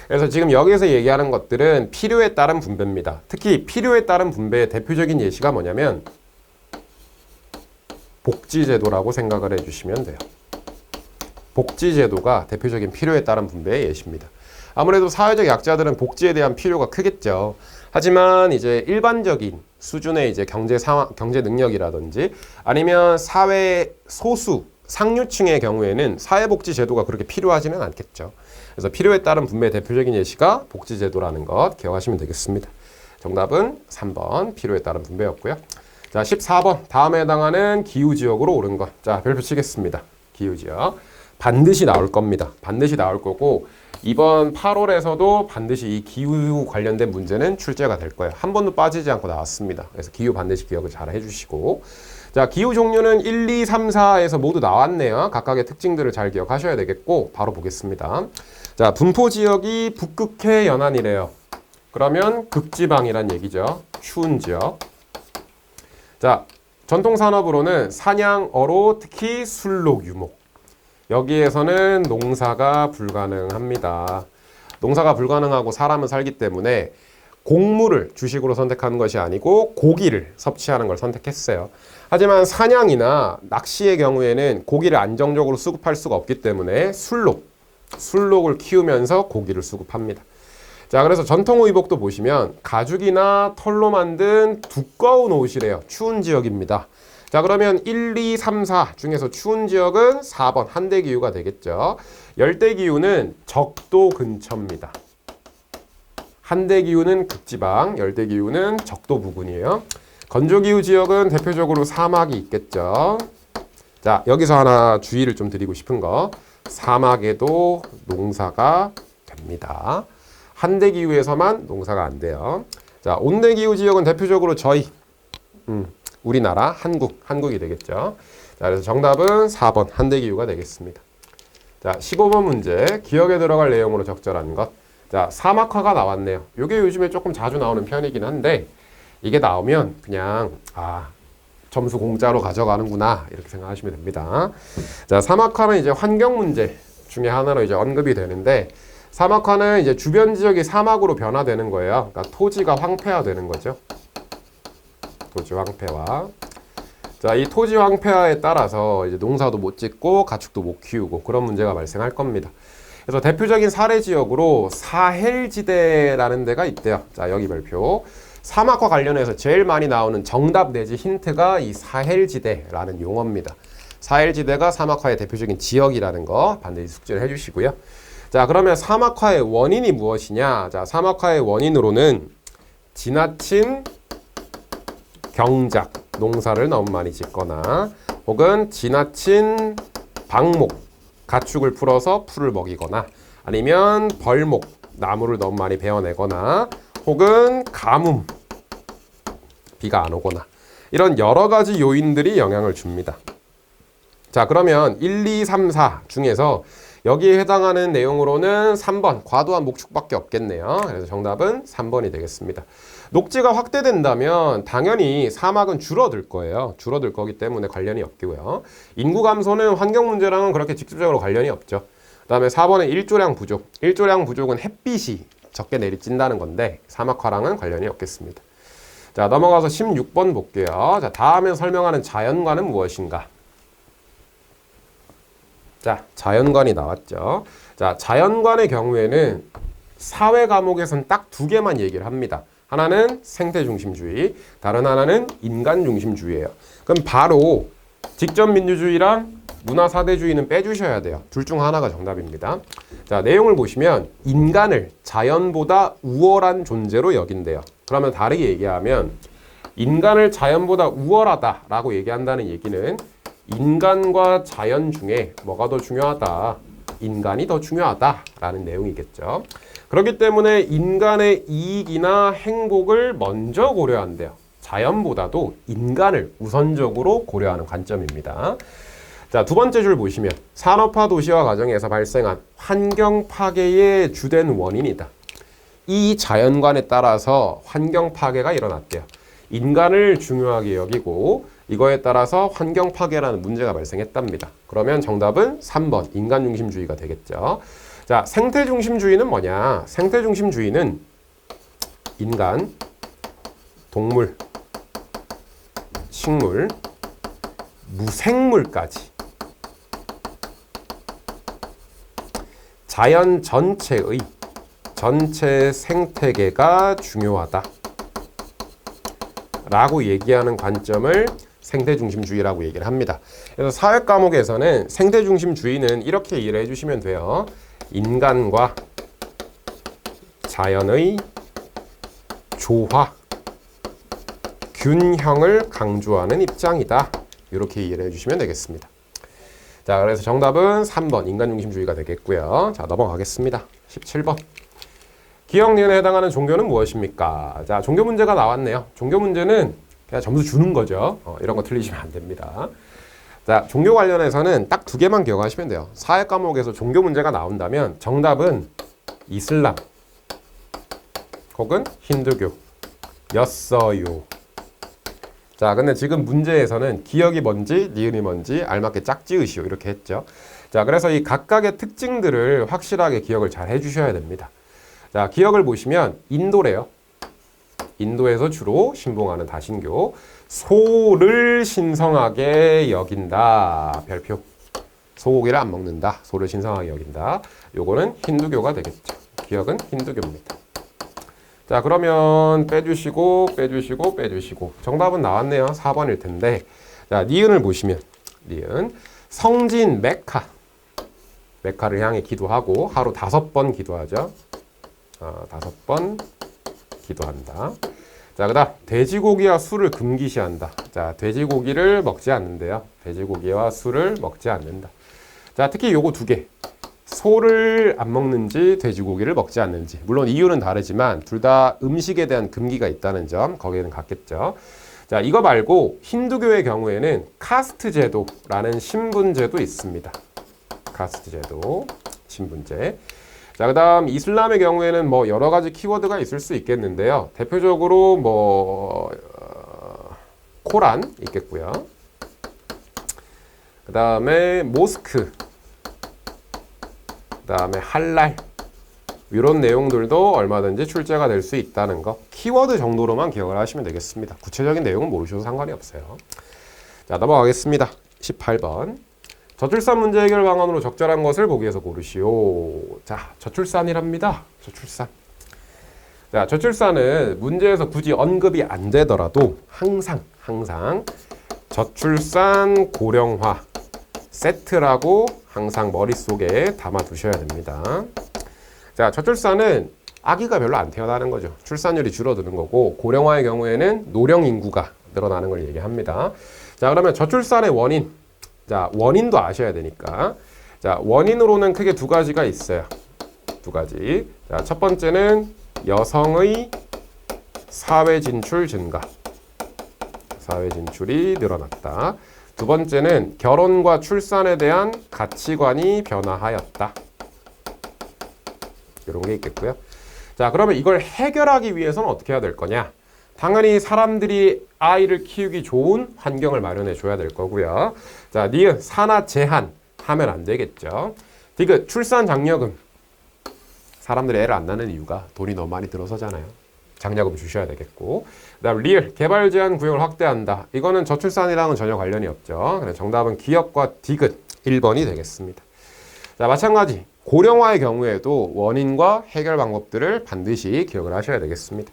그래서 지금 여기서 얘기하는 것들은 필요에 따른 분배입니다. 특히 필요에 따른 분배의 대표적인 예시가 뭐냐면 복지제도라고 생각을 해주시면 돼요. 복지제도가 대표적인 필요에 따른 분배의 예시입니다. 아무래도 사회적 약자들은 복지에 대한 필요가 크겠죠. 하지만 이제 일반적인 수준의 이제 경제 상황, 경제 능력이라든지 아니면 사회 소수 상류층의 경우에는 사회복지 제도가 그렇게 필요하지는 않겠죠. 그래서 필요에 따른 분배의 대표적인 예시가 복지제도라는 것 기억하시면 되겠습니다. 정답은 3번 필요에 따른 분배였고요. 자, 14번 다음에 해당하는 기후지역으로 옳은 것. 자, 별표 치겠습니다. 기후지역 반드시 나올 겁니다. 반드시 나올 거고 이번 8월에서도 반드시 이 기후 관련된 문제는 출제가 될 거예요. 한 번도 빠지지 않고 나왔습니다. 그래서 기후 반드시 기억을 잘 해주시고, 자, 기후 종류는 1, 2, 3, 4에서 모두 나왔네요. 각각의 특징들을 잘 기억하셔야 되겠고 바로 보겠습니다. 자, 분포 지역이 북극해 연안이래요. 그러면 극지방이란 얘기죠. 추운 지역. 자, 전통산업으로는 사냥, 어로, 특히 술록, 유목. 여기에서는 농사가 불가능합니다. 농사가 불가능하고 사람은 살기 때문에 곡물을 주식으로 선택하는 것이 아니고 고기를 섭취하는 걸 선택했어요. 하지만 사냥이나 낚시의 경우에는 고기를 안정적으로 수급할 수가 없기 때문에 술록을 키우면서 고기를 수급합니다. 자, 그래서 전통 의복도 보시면 가죽이나 털로 만든 두꺼운 옷이래요. 추운 지역입니다. 자, 그러면 1, 2, 3, 4 중에서 추운 지역은 4번 한대기후가 되겠죠. 열대기후는 적도 근처입니다. 한대기후는 극지방, 열대기후는 적도 부근이에요. 건조기후 지역은 대표적으로 사막이 있겠죠. 자, 여기서 하나 주의를 좀 드리고 싶은 거. 사막에도 농사가 됩니다. 한대기후에서만 농사가 안 돼요. 자, 온대기후 지역은 대표적으로 저희 우리나라 한국이 되겠죠. 자, 그래서 정답은 4번 한대기후가 되겠습니다. 자, 15번 문제 기억에 들어갈 내용으로 적절한 것. 자, 사막화가 나왔네요. 이게 요즘에 조금 자주 나오는 편이긴 한데 이게 나오면 그냥 점수 공짜로 가져가는구나 이렇게 생각하시면 됩니다. 자, 사막화는 이제 환경 문제 중에 하나로 이제 언급이 되는데 사막화는 이제 주변 지역이 사막으로 변화되는 거예요. 그러니까 토지가 황폐화되는 거죠. 토지 황폐화. 자, 이 토지 황폐화에 따라서 이제 농사도 못 짓고 가축도 못 키우고 그런 문제가 발생할 겁니다. 그래서 대표적인 사례 지역으로 사헬지대라는 데가 있대요. 자, 여기 별표. 사막과 관련해서 제일 많이 나오는 정답 내지 힌트가 이 사헬지대라는 용어입니다. 사헬지대가 사막화의 대표적인 지역이라는 거 반드시 숙지를 해주시고요. 자, 그러면 사막화의 원인이 무엇이냐? 자, 사막화의 원인으로는 지나친 경작, 농사를 너무 많이 짓거나 혹은 지나친 방목, 가축을 풀어서 풀을 먹이거나 아니면 벌목, 나무를 너무 많이 베어내거나 혹은 가뭄, 비가 안 오거나 이런 여러 가지 요인들이 영향을 줍니다. 자, 그러면 1, 2, 3, 4 중에서 여기에 해당하는 내용으로는 3번 과도한 목축밖에 없겠네요. 그래서 정답은 3번이 되겠습니다. 녹지가 확대된다면 당연히 사막은 줄어들 거예요. 줄어들 거기 때문에 관련이 없고요. 인구 감소는 환경 문제랑은 그렇게 직접적으로 관련이 없죠. 그 다음에 4번은 일조량 부족. 일조량 부족은 햇빛이 적게 내리찐다는 건데 사막화랑은 관련이 없겠습니다. 자, 넘어가서 16번 볼게요. 자, 다음에 설명하는 자연관은 무엇인가? 자, 자연관이 나왔죠. 자, 자연관의 경우에는 사회 과목에선 딱 2개만 얘기를 합니다. 하나는 생태중심주의, 다른 하나는 인간중심주의예요. 그럼 바로 직접민주주의랑 문화사대주의는 빼주셔야 돼요. 둘 중 하나가 정답입니다. 자, 내용을 보시면 인간을 자연보다 우월한 존재로 여긴대요. 그러면 다르게 얘기하면 인간을 자연보다 우월하다라고 얘기한다는 얘기는 인간과 자연 중에 뭐가 더 중요하다? 인간이 더 중요하다라는 내용이겠죠. 그렇기 때문에 인간의 이익이나 행복을 먼저 고려한대요. 자연보다도 인간을 우선적으로 고려하는 관점입니다. 자, 두 번째 줄 보시면 산업화 도시화 과정에서 발생한 환경 파괴의 주된 원인이다. 이 자연관에 따라서 환경 파괴가 일어났대요. 인간을 중요하게 여기고 이거에 따라서 환경 파괴라는 문제가 발생했답니다. 그러면 정답은 3번 인간 중심주의가 되겠죠. 자, 생태 중심주의는 뭐냐? 생태 중심주의는 인간, 동물, 식물, 무생물까지 자연 전체의 전체 생태계가 중요하다 라고 얘기하는 관점을 생태중심주의라고 얘기를 합니다. 그래서 사회 과목에서는 생태중심주의는 이렇게 이해를 해주시면 돼요. 인간과 자연의 조화, 균형을 강조하는 입장이다. 이렇게 이해를 해주시면 되겠습니다. 자, 그래서 정답은 3번 인간중심주의가 되겠고요. 자, 넘어가겠습니다. 17번. 기억 니은에 해당하는 종교는 무엇입니까? 자, 종교 문제가 나왔네요. 종교 문제는 그냥 점수 주는 거죠. 이런 거 틀리시면 안 됩니다. 자, 종교 관련해서는 딱 두 개만 기억하시면 돼요. 사회 과목에서 종교 문제가 나온다면 정답은 이슬람 혹은 힌두교 였어요. 자, 근데 지금 문제에서는 기억이 뭔지 니은이 뭔지 알맞게 짝지으시오 이렇게 했죠. 자, 그래서 이 각각의 특징들을 확실하게 기억을 잘 해주셔야 됩니다. 자, 기억을 보시면 인도래요. 인도에서 주로 신봉하는 다신교. 소를 신성하게 여긴다. 별표. 소고기를 안 먹는다. 소를 신성하게 여긴다. 요거는 힌두교가 되겠죠. 기억은 힌두교입니다. 자, 그러면 빼주시고 빼주시고 빼주시고 정답은 나왔네요. 4번일 텐데. 자, 니은을 보시면 니은 성진 메카. 메카를 향해 기도하고 하루 5번 기도하죠. 5번 기도한다. 자, 그 다음 돼지고기와 술을 금기시한다. 자, 돼지고기를 먹지 않는데요. 돼지고기와 술을 먹지 않는다. 자, 특히 요거 두 개. 소를 안 먹는지 돼지고기를 먹지 않는지. 물론 이유는 다르지만 둘 다 음식에 대한 금기가 있다는 점 거기에는 같겠죠. 자, 이거 말고 힌두교의 경우에는 카스트 제도라는 신분제도 있습니다. 카스트 제도, 신분제. 자, 그 다음 이슬람의 경우에는 뭐 여러 가지 키워드가 있을 수 있겠는데요. 대표적으로 뭐 코란 있겠고요. 그 다음에 모스크, 그 다음에 할랄 이런 내용들도 얼마든지 출제가 될 수 있다는 거 키워드 정도로만 기억을 하시면 되겠습니다. 구체적인 내용은 모르셔도 상관이 없어요. 자, 넘어가겠습니다. 18번. 저출산 문제 해결 방안으로 적절한 것을 보기에서 고르시오. 자, 저출산이랍니다. 저출산. 자, 저출산은 문제에서 굳이 언급이 안 되더라도 항상 저출산 고령화 세트라고 항상 머릿속에 담아 두셔야 됩니다. 자, 저출산은 아기가 별로 안 태어나는 거죠. 출산율이 줄어드는 거고 고령화의 경우에는 노령 인구가 늘어나는 걸 얘기합니다. 자, 그러면 저출산의 원인. 자, 원인도 아셔야 되니까. 자, 원인으로는 크게 두 가지가 있어요. 두 가지. 자, 첫 번째는 여성의 사회 진출 증가. 사회 진출이 늘어났다. 두 번째는 결혼과 출산에 대한 가치관이 변화하였다. 이런 게 있겠고요. 자, 그러면 이걸 해결하기 위해서는 어떻게 해야 될 거냐? 당연히 사람들이 아이를 키우기 좋은 환경을 마련해 줘야 될 거고요. 자, 니은 산하 제한 하면 안 되겠죠. 디귿 출산 장려금. 사람들이 애를 안 낳는 이유가 돈이 너무 많이 들어서잖아요. 장려금 주셔야 되겠고. 그다음 리을 개발 제한 구역을 확대한다. 이거는 저출산이랑은 전혀 관련이 없죠. 그래서 정답은 기역과 디귿 1번이 되겠습니다. 자, 마찬가지 고령화의 경우에도 원인과 해결 방법들을 반드시 기억을 하셔야 되겠습니다.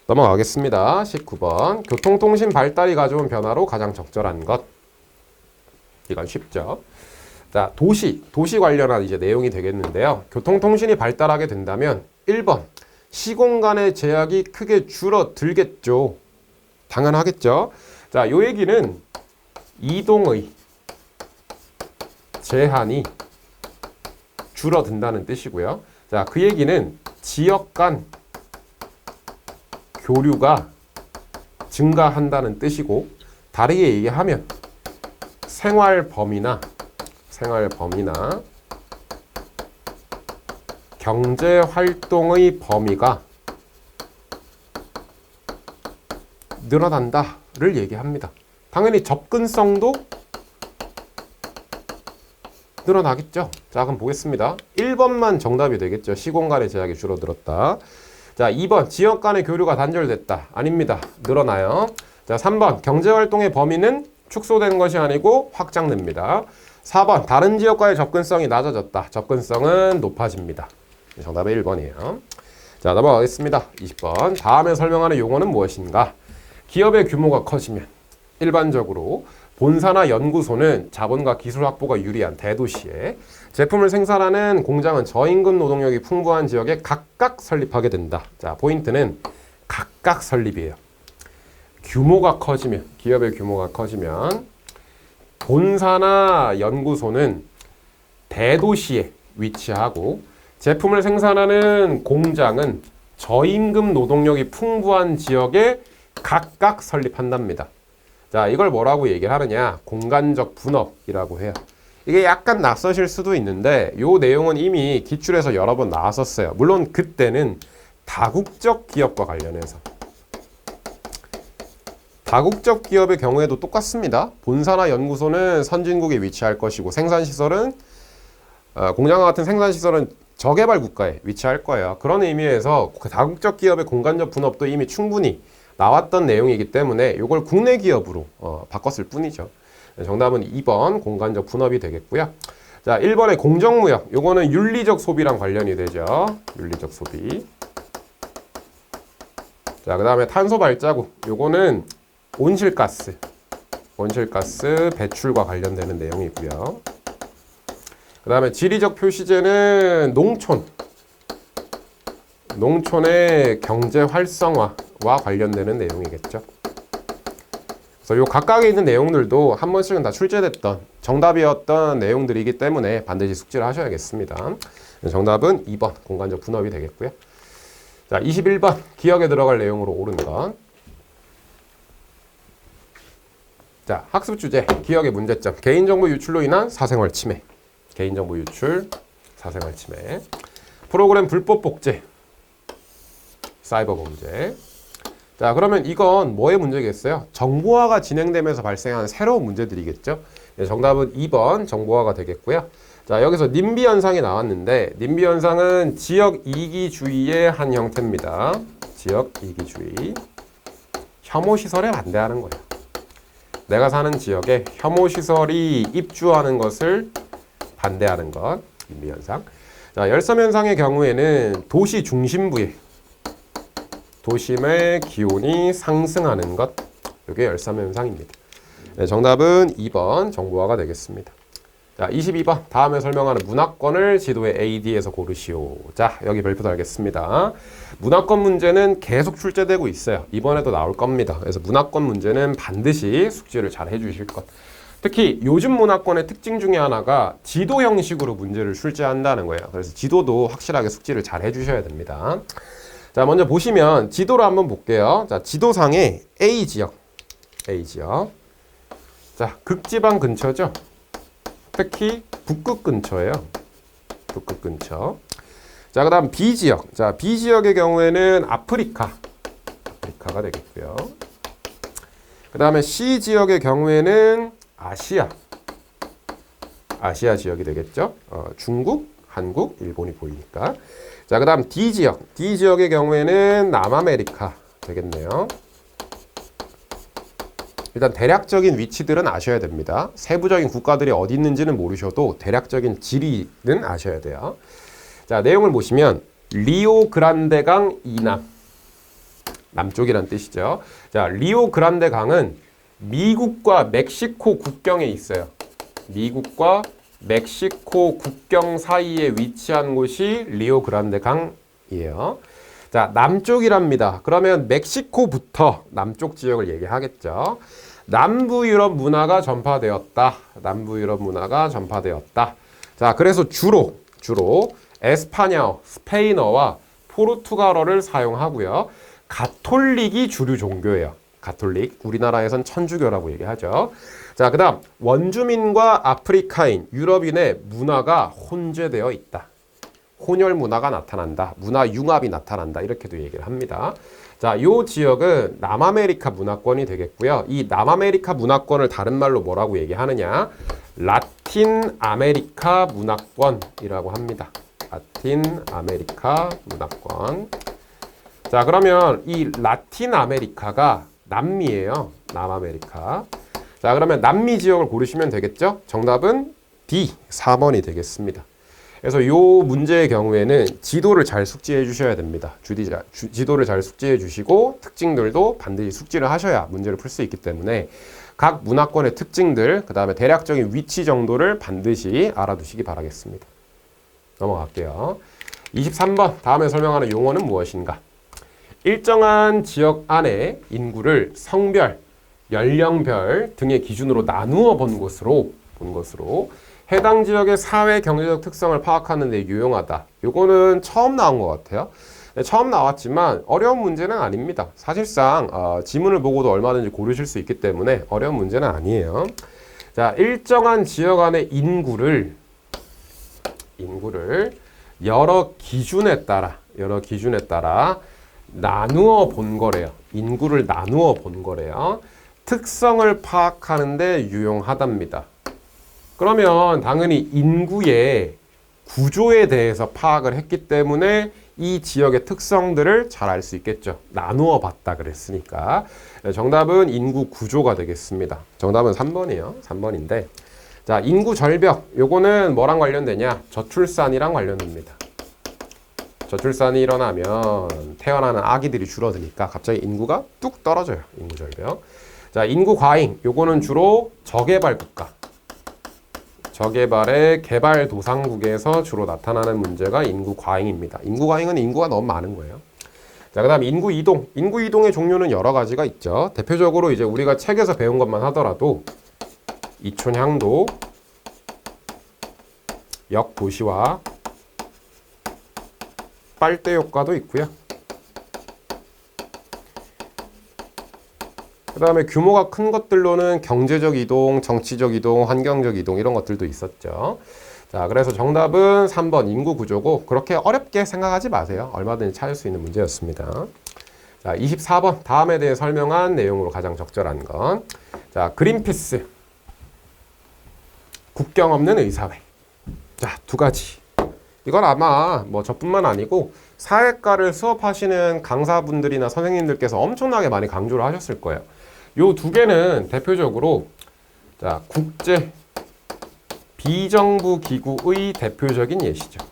넘어가겠습니다. 19번. 교통통신 발달이 가져온 변화로 가장 적절한 것. 이건 쉽죠. 자, 도시 관련한 이제 내용이 되겠는데요. 교통통신이 발달하게 된다면 1번. 시공간의 제약이 크게 줄어들겠죠. 당연하겠죠. 자, 요 얘기는 이동의 제한이 줄어든다는 뜻이고요. 자, 그 얘기는 지역 간 교류가 증가한다는 뜻이고, 다르게 얘기하면 생활 범위나 경제 활동의 범위가 늘어난다를 얘기합니다. 당연히 접근성도 늘어나겠죠. 자, 그럼 보겠습니다. 1번만 정답이 되겠죠. 시공간의 제약이 줄어들었다. 자, 2번 지역 간의 교류가 단절됐다. 아닙니다. 늘어나요. 자, 3번 경제활동의 범위는 축소된 것이 아니고 확장됩니다. 4번 다른 지역과의 접근성이 낮아졌다. 접근성은 높아집니다. 정답은 1번이에요. 자, 넘어가겠습니다. 20번 다음에 설명하는 용어는 무엇인가? 기업의 규모가 커지면 일반적으로 본사나 연구소는 자본과 기술 확보가 유리한 대도시에 제품을 생산하는 공장은 저임금 노동력이 풍부한 지역에 각각 설립하게 된다. 자, 포인트는 각각 설립이에요. 규모가 커지면, 기업의 규모가 커지면 본사나 연구소는 대도시에 위치하고 제품을 생산하는 공장은 저임금 노동력이 풍부한 지역에 각각 설립한답니다. 자, 이걸 뭐라고 얘기를 하느냐? 공간적 분업이라고 해요. 이게 약간 낯서실 수도 있는데 이 내용은 이미 기출에서 여러 번 나왔었어요. 물론 그때는 다국적 기업과 관련해서. 다국적 기업의 경우에도 똑같습니다. 본사나 연구소는 선진국에 위치할 것이고 생산시설은 공장과 같은 생산시설은 저개발 국가에 위치할 거예요. 그런 의미에서 다국적 기업의 공간적 분업도 이미 충분히 나왔던 내용이기 때문에 이걸 국내 기업으로 바꿨을 뿐이죠. 정답은 2번 공간적 분업이 되겠고요. 자, 1번의 공정무역. 요거는 윤리적 소비랑 관련이 되죠. 윤리적 소비. 자, 그 다음에 탄소 발자국. 요거는 온실가스 배출과 관련되는 내용이고요. 그 다음에 지리적 표시제는 농촌의 경제 활성화와 관련되는 내용이겠죠. 그래서 요 각각에 있는 내용들도 한 번씩은 다 출제됐던 정답이었던 내용들이기 때문에 반드시 숙지를 하셔야겠습니다. 정답은 2번 공간적 분업이 되겠고요. 자, 21번 기억에 들어갈 내용으로 옳은 것. 자, 학습 주제 기억의 문제점 개인정보 유출로 인한 사생활 침해. 개인정보 유출, 사생활 침해. 프로그램 불법 복제, 사이버 범죄. 자, 그러면 이건 뭐의 문제겠어요? 정보화가 진행되면서 발생하는 새로운 문제들이겠죠? 네, 정답은 2번 정보화가 되겠고요. 자, 여기서 님비 현상이 나왔는데 님비 현상은 지역 이기주의의 한 형태입니다. 지역 이기주의. 혐오 시설에 반대하는 거예요. 내가 사는 지역에 혐오 시설이 입주하는 것을 반대하는 것, 님비 현상. 자, 열섬 현상의 경우에는 도시 중심부에 도심의 기온이 상승하는 것, 이게 열섬 현상입니다. 네, 정답은 2번 정보화가 되겠습니다. 자, 22번 다음에 설명하는 문화권을 지도의 AD에서 고르시오. 자, 여기 별표 달겠습니다. 문화권 문제는 계속 출제되고 있어요. 이번에도 나올 겁니다. 그래서 문화권 문제는 반드시 숙지를 잘 해주실 것. 특히 요즘 문화권의 특징 중에 하나가 지도 형식으로 문제를 출제한다는 거예요. 그래서 지도도 확실하게 숙지를 잘 해주셔야 됩니다. 자, 먼저 보시면 지도를 한번 볼게요. 자, 지도상에 A 지역. 자, 극지방 근처죠. 특히 북극 근처예요. 북극 근처. 자, 그 다음 B 지역. 자, B 지역의 경우에는 아프리카가 되겠고요. 그 다음에 C 지역의 경우에는 아시아 지역이 되겠죠. 중국, 한국, 일본이 보이니까. 자, 그 다음 D 지역의 경우에는 남아메리카 되겠네요. 일단 대략적인 위치들은 아셔야 됩니다. 세부적인 국가들이 어디 있는지는 모르셔도 대략적인 지리는 아셔야 돼요. 자, 내용을 보시면 리오그란데강 이남, 남쪽이란 뜻이죠. 자, 리오그란데 강은 미국과 멕시코 국경에 있어요. 미국과 멕시코 국경 사이에 위치한 곳이 리오그란데 강이에요. 자, 남쪽이랍니다. 그러면 멕시코부터 남쪽 지역을 얘기하겠죠. 남부 유럽 문화가 전파되었다. 자, 그래서 주로 주로 에스파냐어, 스페인어와 포르투갈어를 사용하고요. 가톨릭이 주류 종교예요. 가톨릭, 우리나라에선 천주교라고 얘기하죠. 자, 그 다음 원주민과 아프리카인, 유럽인의 문화가 혼재되어 있다. 혼혈 문화가 나타난다. 문화 융합이 나타난다. 이렇게도 얘기를 합니다. 자, 요 지역은 남아메리카 문화권이 되겠고요. 이 남아메리카 문화권을 다른 말로 뭐라고 얘기하느냐? 라틴 아메리카 문화권이라고 합니다. 라틴 아메리카 문화권. 자, 그러면 이 라틴 아메리카가 남미예요. 남아메리카. 자, 그러면 남미 지역을 고르시면 되겠죠? 정답은 D, 4번이 되겠습니다. 그래서 요 문제의 경우에는 지도를 잘 숙지해 주셔야 됩니다. 지도를 잘 숙지해 주시고 특징들도 반드시 숙지를 하셔야 문제를 풀 수 있기 때문에 각 문화권의 특징들, 그 다음에 대략적인 위치 정도를 반드시 알아두시기 바라겠습니다. 넘어갈게요. 23번, 다음에 설명하는 용어는 무엇인가? 일정한 지역 안에 인구를 성별, 연령별 등의 기준으로 나누어 본 것으로 해당 지역의 사회 경제적 특성을 파악하는 데 유용하다. 요거는 처음 나온 것 같아요. 네, 처음 나왔지만 어려운 문제는 아닙니다. 사실상 지문을 보고도 얼마든지 고르실 수 있기 때문에 어려운 문제는 아니에요. 자, 일정한 지역 안의 인구를 여러 기준에 따라 나누어 본 거래요. 인구를 나누어 본 거래요. 특성을 파악하는 데 유용하답니다. 그러면 당연히 인구의 구조에 대해서 파악을 했기 때문에 이 지역의 특성들을 잘 알 수 있겠죠. 나누어 봤다 그랬으니까. 정답은 인구 구조가 되겠습니다. 정답은 3번이에요. 3번인데. 자, 인구 절벽. 요거는 뭐랑 관련되냐? 저출산이랑 관련됩니다. 저출산이 일어나면 태어나는 아기들이 줄어드니까 갑자기 인구가 뚝 떨어져요. 인구 절벽. 자, 인구 과잉. 요거는 주로 저개발 국가. 저개발의 개발도상국에서 주로 나타나는 문제가 인구 과잉입니다. 인구 과잉은 인구가 너무 많은 거예요. 자, 그 다음 인구 이동. 인구 이동의 종류는 여러 가지가 있죠. 대표적으로 이제 우리가 책에서 배운 것만 하더라도 이촌향도, 역도시화, 빨대 효과도 있고요. 그 다음에 규모가 큰 것들로는 경제적 이동, 정치적 이동, 환경적 이동 이런 것들도 있었죠. 자, 그래서 정답은 3번 인구 구조고 그렇게 어렵게 생각하지 마세요. 얼마든지 찾을 수 있는 문제였습니다. 자, 24번 다음에 대해 설명한 내용으로 가장 적절한 건 자, 그린피스 국경 없는 의사회. 자, 두 가지. 이건 아마 뭐 저뿐만 아니고 사회과를 수업하시는 강사분들이나 선생님들께서 엄청나게 많이 강조를 하셨을 거예요. 요 두 개는 대표적으로 자, 국제 비정부 기구의 대표적인 예시죠.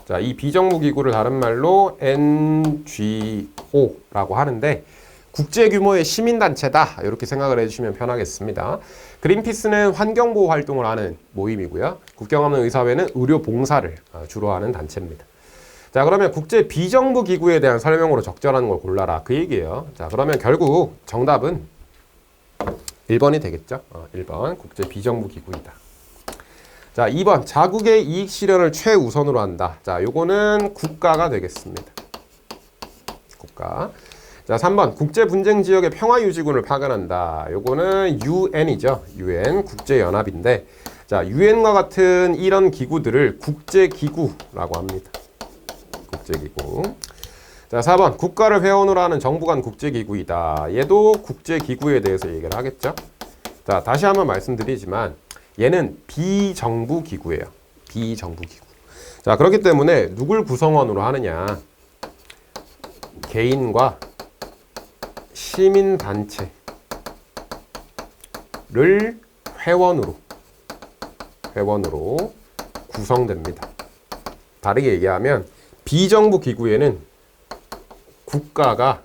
자, 이 비정부 기구를 다른 말로 NGO라고 하는데 국제 규모의 시민단체다. 이렇게 생각을 해주시면 편하겠습니다. 그린피스는 환경보호 활동을 하는 모임이고요. 국경 없는 의사회는 의료 봉사를 주로 하는 단체입니다. 자, 그러면 국제 비정부 기구에 대한 설명으로 적절한 걸 골라라. 그 얘기예요. 자, 그러면 결국 정답은 1번이 되겠죠. 1번 국제 비정부 기구이다. 자, 2번 자국의 이익 실현을 최우선으로 한다. 자, 요거는 국가가 되겠습니다. 국가. 자, 3번 국제 분쟁 지역의 평화 유지군을 파견한다. 요거는 UN이죠. UN 국제연합인데 자, UN과 같은 이런 기구들을 국제기구라고 합니다. 국제기구. 자, 4번 국가를 회원으로 하는 정부 간 국제기구이다. 얘도 국제기구에 대해서 얘기를 하겠죠. 자, 다시 한번 말씀드리지만 얘는 비정부기구예요. 비정부기구. 자, 그렇기 때문에 누굴 구성원으로 하느냐. 개인과 시민단체를 회원으로 구성됩니다. 다르게 얘기하면 비정부 기구에는 국가가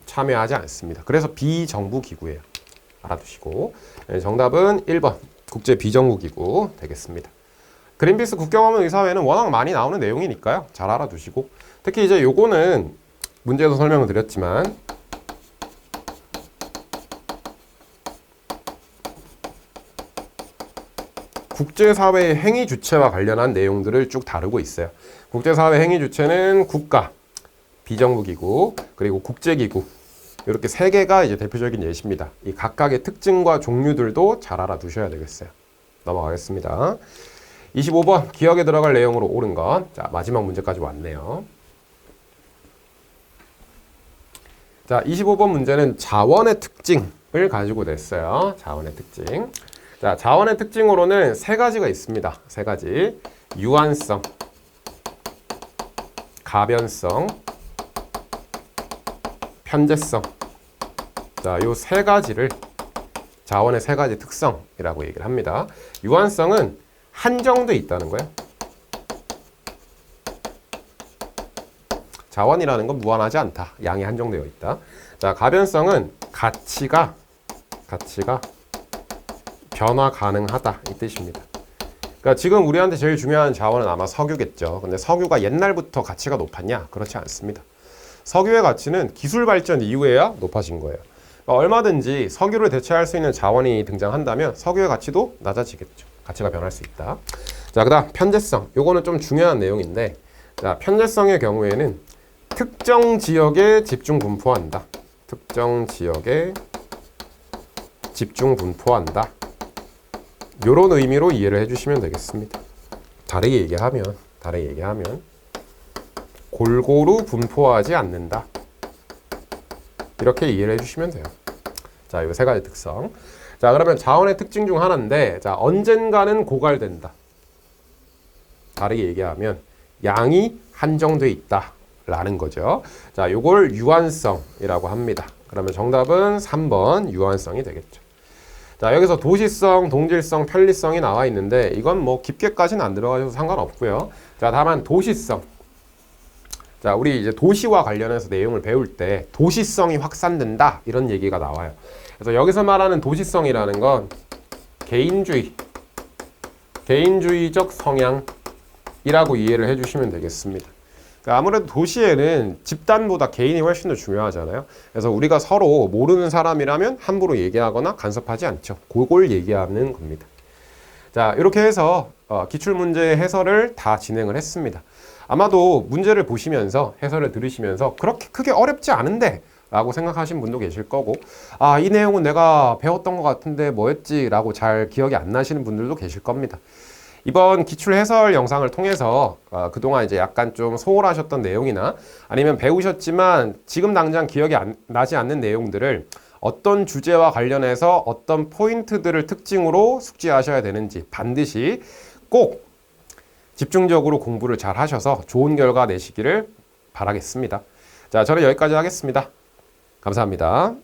참여하지 않습니다. 그래서 비정부 기구예요. 알아두시고 정답은 1번 국제 비정부 기구 되겠습니다. 그린피스 국경 없는 의사회는 워낙 많이 나오는 내용이니까요. 잘 알아두시고 특히 이제 요거는 문제에서 설명을 드렸지만 국제사회의 행위 주체와 관련한 내용들을 쭉 다루고 있어요. 국제사회 행위 주체는 국가, 비정부기구, 그리고 국제기구 이렇게 세 개가 이제 대표적인 예시입니다. 이 각각의 특징과 종류들도 잘 알아두셔야 되겠어요. 넘어가겠습니다. 25번 기억에 들어갈 내용으로 옳은 것. 자, 마지막 문제까지 왔네요. 자, 25번 문제는 자원의 특징을 가지고 냈어요. 자원의 특징. 자, 자원의 특징으로는 세 가지가 있습니다. 세 가지. 유한성, 가변성, 편재성. 자, 요 세 가지를 자원의 세 가지 특성이라고 얘기를 합니다. 유한성은 한정돼 있다는 거예요. 자원이라는 건 무한하지 않다. 양이 한정되어 있다. 자, 가변성은 가치가 변화 가능하다 이 뜻입니다. 그러니까 지금 우리한테 제일 중요한 자원은 아마 석유겠죠. 근데 석유가 옛날부터 가치가 높았냐? 그렇지 않습니다. 석유의 가치는 기술 발전 이후에야 높아진 거예요. 그러니까 얼마든지 석유를 대체할 수 있는 자원이 등장한다면 석유의 가치도 낮아지겠죠. 가치가 변할 수 있다. 자, 그다음 편재성. 요거는 좀 중요한 내용인데, 자, 편재성의 경우에는 특정 지역에 집중 분포한다. 특정 지역에 집중 분포한다. 요런 의미로 이해를 해주시면 되겠습니다. 다르게 얘기하면 골고루 분포하지 않는다. 이렇게 이해를 해주시면 돼요. 자, 요 세 가지 특성. 자, 그러면 자원의 특징 중 하나인데, 자, 언젠가는 고갈된다. 다르게 얘기하면 양이 한정돼 있다 라는 거죠. 자, 요걸 유한성이라고 합니다. 그러면 정답은 3번 유한성이 되겠죠. 자, 여기서 도시성, 동질성, 편리성이 나와 있는데 이건 뭐 깊게까지는 안 들어가셔도 상관없고요. 자, 다만 도시성. 자, 우리 이제 도시와 관련해서 내용을 배울 때 도시성이 확산된다 이런 얘기가 나와요. 그래서 여기서 말하는 도시성이라는 건 개인주의적 성향이라고 이해를 해주시면 되겠습니다. 그러니까 아무래도 도시에는 집단보다 개인이 훨씬 더 중요하잖아요. 그래서 우리가 서로 모르는 사람이라면 함부로 얘기하거나 간섭하지 않죠. 그걸 얘기하는 겁니다. 자, 이렇게 해서 기출문제 해설을 다 진행을 했습니다. 아마도 문제를 보시면서 해설을 들으시면서 그렇게 크게 어렵지 않은데 라고 생각하신 분도 계실 거고, 아, 이 내용은 내가 배웠던 것 같은데 뭐였지? 라고 잘 기억이 안 나시는 분들도 계실 겁니다. 이번 기출 해설 영상을 통해서 그동안 이제 약간 좀 소홀하셨던 내용이나 아니면 배우셨지만 지금 당장 기억이 나지 않는 내용들을 어떤 주제와 관련해서 어떤 포인트들을 특징으로 숙지하셔야 되는지 반드시 꼭 집중적으로 공부를 잘 하셔서 좋은 결과 내시기를 바라겠습니다. 자, 저는 여기까지 하겠습니다. 감사합니다.